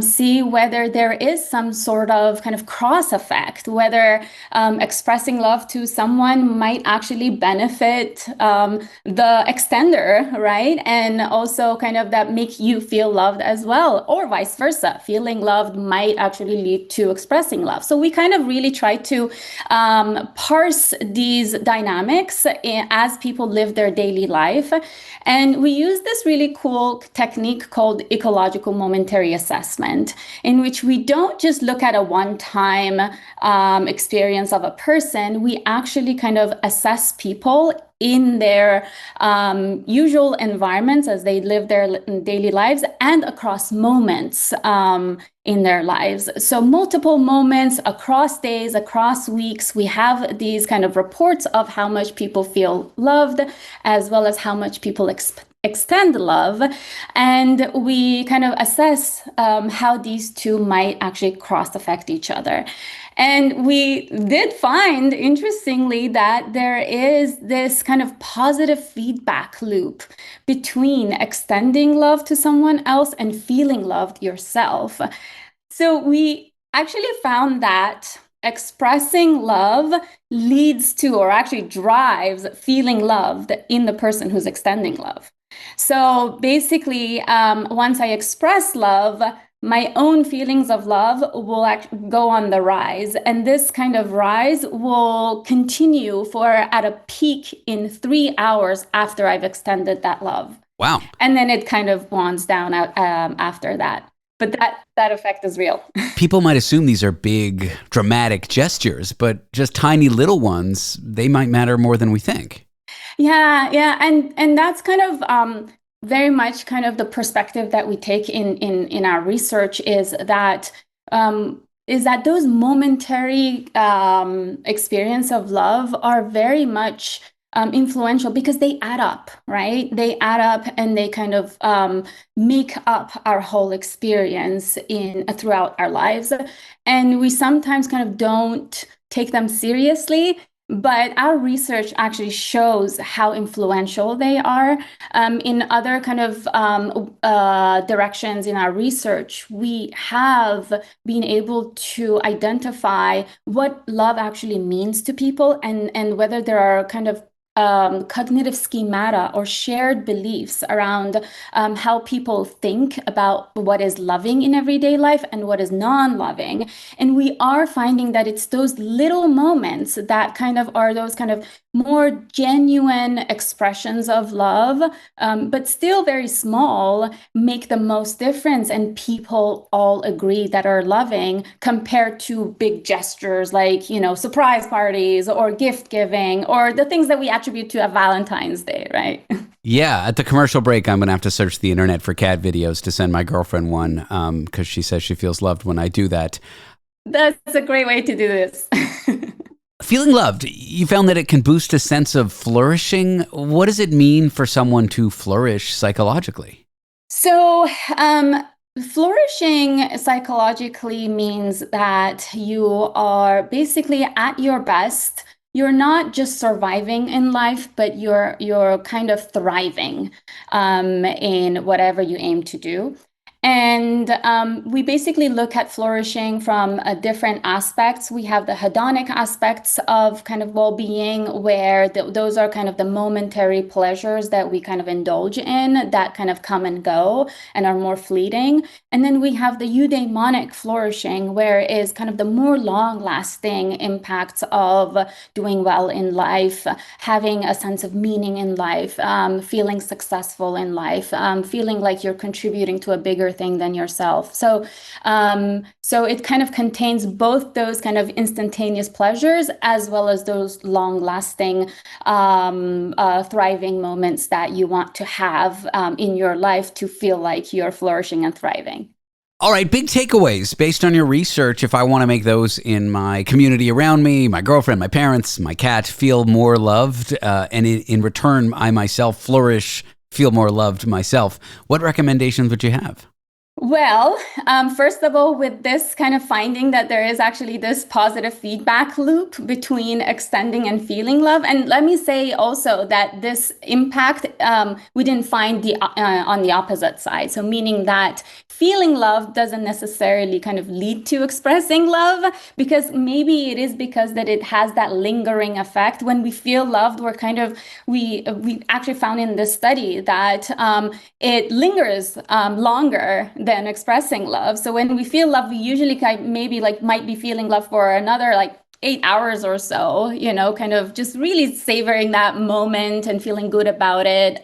see whether there is some sort of kind of cross effect, whether expressing love to someone might actually benefit the extender, right? And also kind of that make you feel loved as well, or vice versa. Feeling loved might actually lead to expressing love. So we kind of really try to parse these dynamics as people live their daily life. And we use this really cool technique called ecological momentary assessment, in which we don't just look at a one-time experience of a person. We actually kind of assess people in their usual environments as they live their daily lives and across moments in their lives. So multiple moments across days, across weeks, we have these kind of reports of how much people feel loved, as well as how much people extend love. And we kind of assess how these two might actually cross-affect each other. And we did find, interestingly, that there is this kind of positive feedback loop between extending love to someone else and feeling loved yourself. So we actually found that expressing love leads to, or actually drives, feeling loved in the person who's extending love. So basically, once I express love, my own feelings of love will go on the rise. And this kind of rise will continue for at a peak in 3 hours after I've extended that love. Wow. And then it kind of wands down after that. But that effect is real. People might assume these are big, dramatic gestures, but just tiny little ones, they might matter more than we think. Yeah. And that's kind of very much kind of the perspective that we take in our research, is that is that those momentary experience of love are very much influential because they add up, right? They add up and they kind of make up our whole experience throughout our lives. And we sometimes kind of don't take them seriously. But our research actually shows how influential they are. In other kind of directions in our research, we have been able to identify what love actually means to people and whether there are kind of cognitive schemata or shared beliefs around how people think about what is loving in everyday life and what is non-loving. And we are finding that it's those little moments that kind of are those kind of more genuine expressions of love, but still very small, make the most difference. And people all agree that are loving compared to big gestures like, surprise parties or gift giving or the things that we attribute to a Valentine's Day, right? Yeah, at the commercial break, I'm going to have to search the internet for cat videos to send my girlfriend one because she says she feels loved when I do that. That's a great way to do this. Feeling loved, you found that it can boost a sense of flourishing. What does it mean for someone to flourish psychologically? So, flourishing psychologically means that you are basically at your best. You're not just surviving in life, but you're kind of thriving in whatever you aim to do. And we basically look at flourishing from different aspects. We have the hedonic aspects of kind of well-being, where those are kind of the momentary pleasures that we kind of indulge in that kind of come and go and are more fleeting. And then we have the eudaimonic flourishing, where it is kind of the more long-lasting impacts of doing well in life, having a sense of meaning in life, feeling successful in life, feeling like you're contributing to a bigger thing than yourself. So it kind of contains both those kind of instantaneous pleasures as well as those long-lasting thriving moments that you want to have in your life to feel like you're flourishing and thriving. All right, big takeaways based on your research. If I want to make those in my community around me, my girlfriend, my parents, my cat feel more loved, and in return, I myself flourish, feel more loved myself, what recommendations would you have? Well, first of all, with this kind of finding that there is actually this positive feedback loop between extending and feeling love. And let me say also that this impact, we didn't find on the opposite side. So meaning that feeling love doesn't necessarily kind of lead to expressing love, because maybe it is because that it has that lingering effect. When we feel loved, we're kind of, we actually found in this study that it lingers longer than expressing love. So when we feel love, we usually might be feeling love for another 8 hours or so, kind of just really savoring that moment and feeling good about it.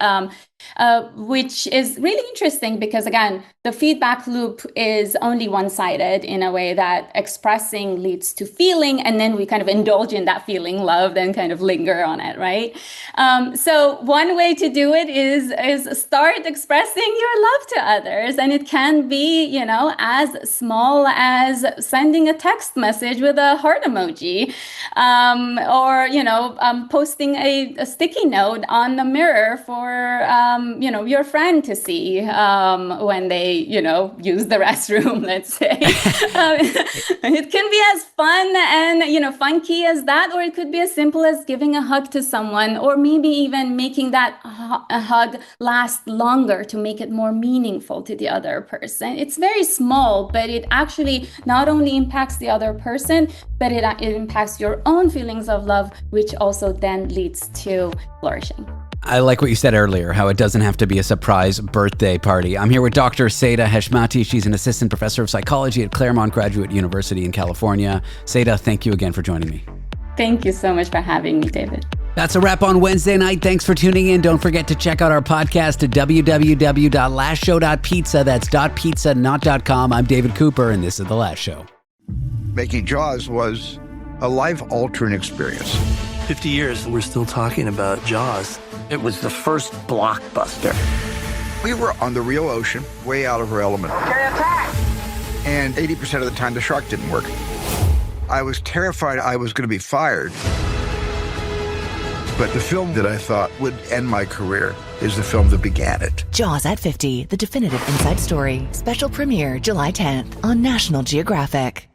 Which is really interesting because, again, the feedback loop is only one-sided in a way that expressing leads to feeling, and then we kind of indulge in that feeling love, then kind of linger on it, right? So one way to do it is start expressing your love to others, and it can be, as small as sending a text message with a heart emoji, or posting a sticky note on the mirror for your friend to see when they, use the restroom, let's say. It can be as fun and, funky as that, or it could be as simple as giving a hug to someone, or maybe even making that hug last longer to make it more meaningful to the other person. It's very small, but it actually not only impacts the other person, but it impacts your own feelings of love, which also then leads to flourishing. I like what you said earlier, how it doesn't have to be a surprise birthday party. I'm here with Dr. Saida Heshmati. She's an assistant professor of psychology at Claremont Graduate University in California. Saida, thank you again for joining me. Thank you so much for having me, David. That's a wrap on Wednesday night. Thanks for tuning in. Don't forget to check out our podcast at www.lastshow.pizza. That's .pizza, not .com. I'm David Cooper, and this is The Last Show. Making Jaws was a life-altering experience. 50 years, we're still talking about Jaws. It was the first blockbuster. We were on the real ocean, way out of our element. And 80% of the time, the shark didn't work. I was terrified I was going to be fired. But the film that I thought would end my career is the film that began it. Jaws at 50, the definitive inside story. Special premiere July 10th on National Geographic.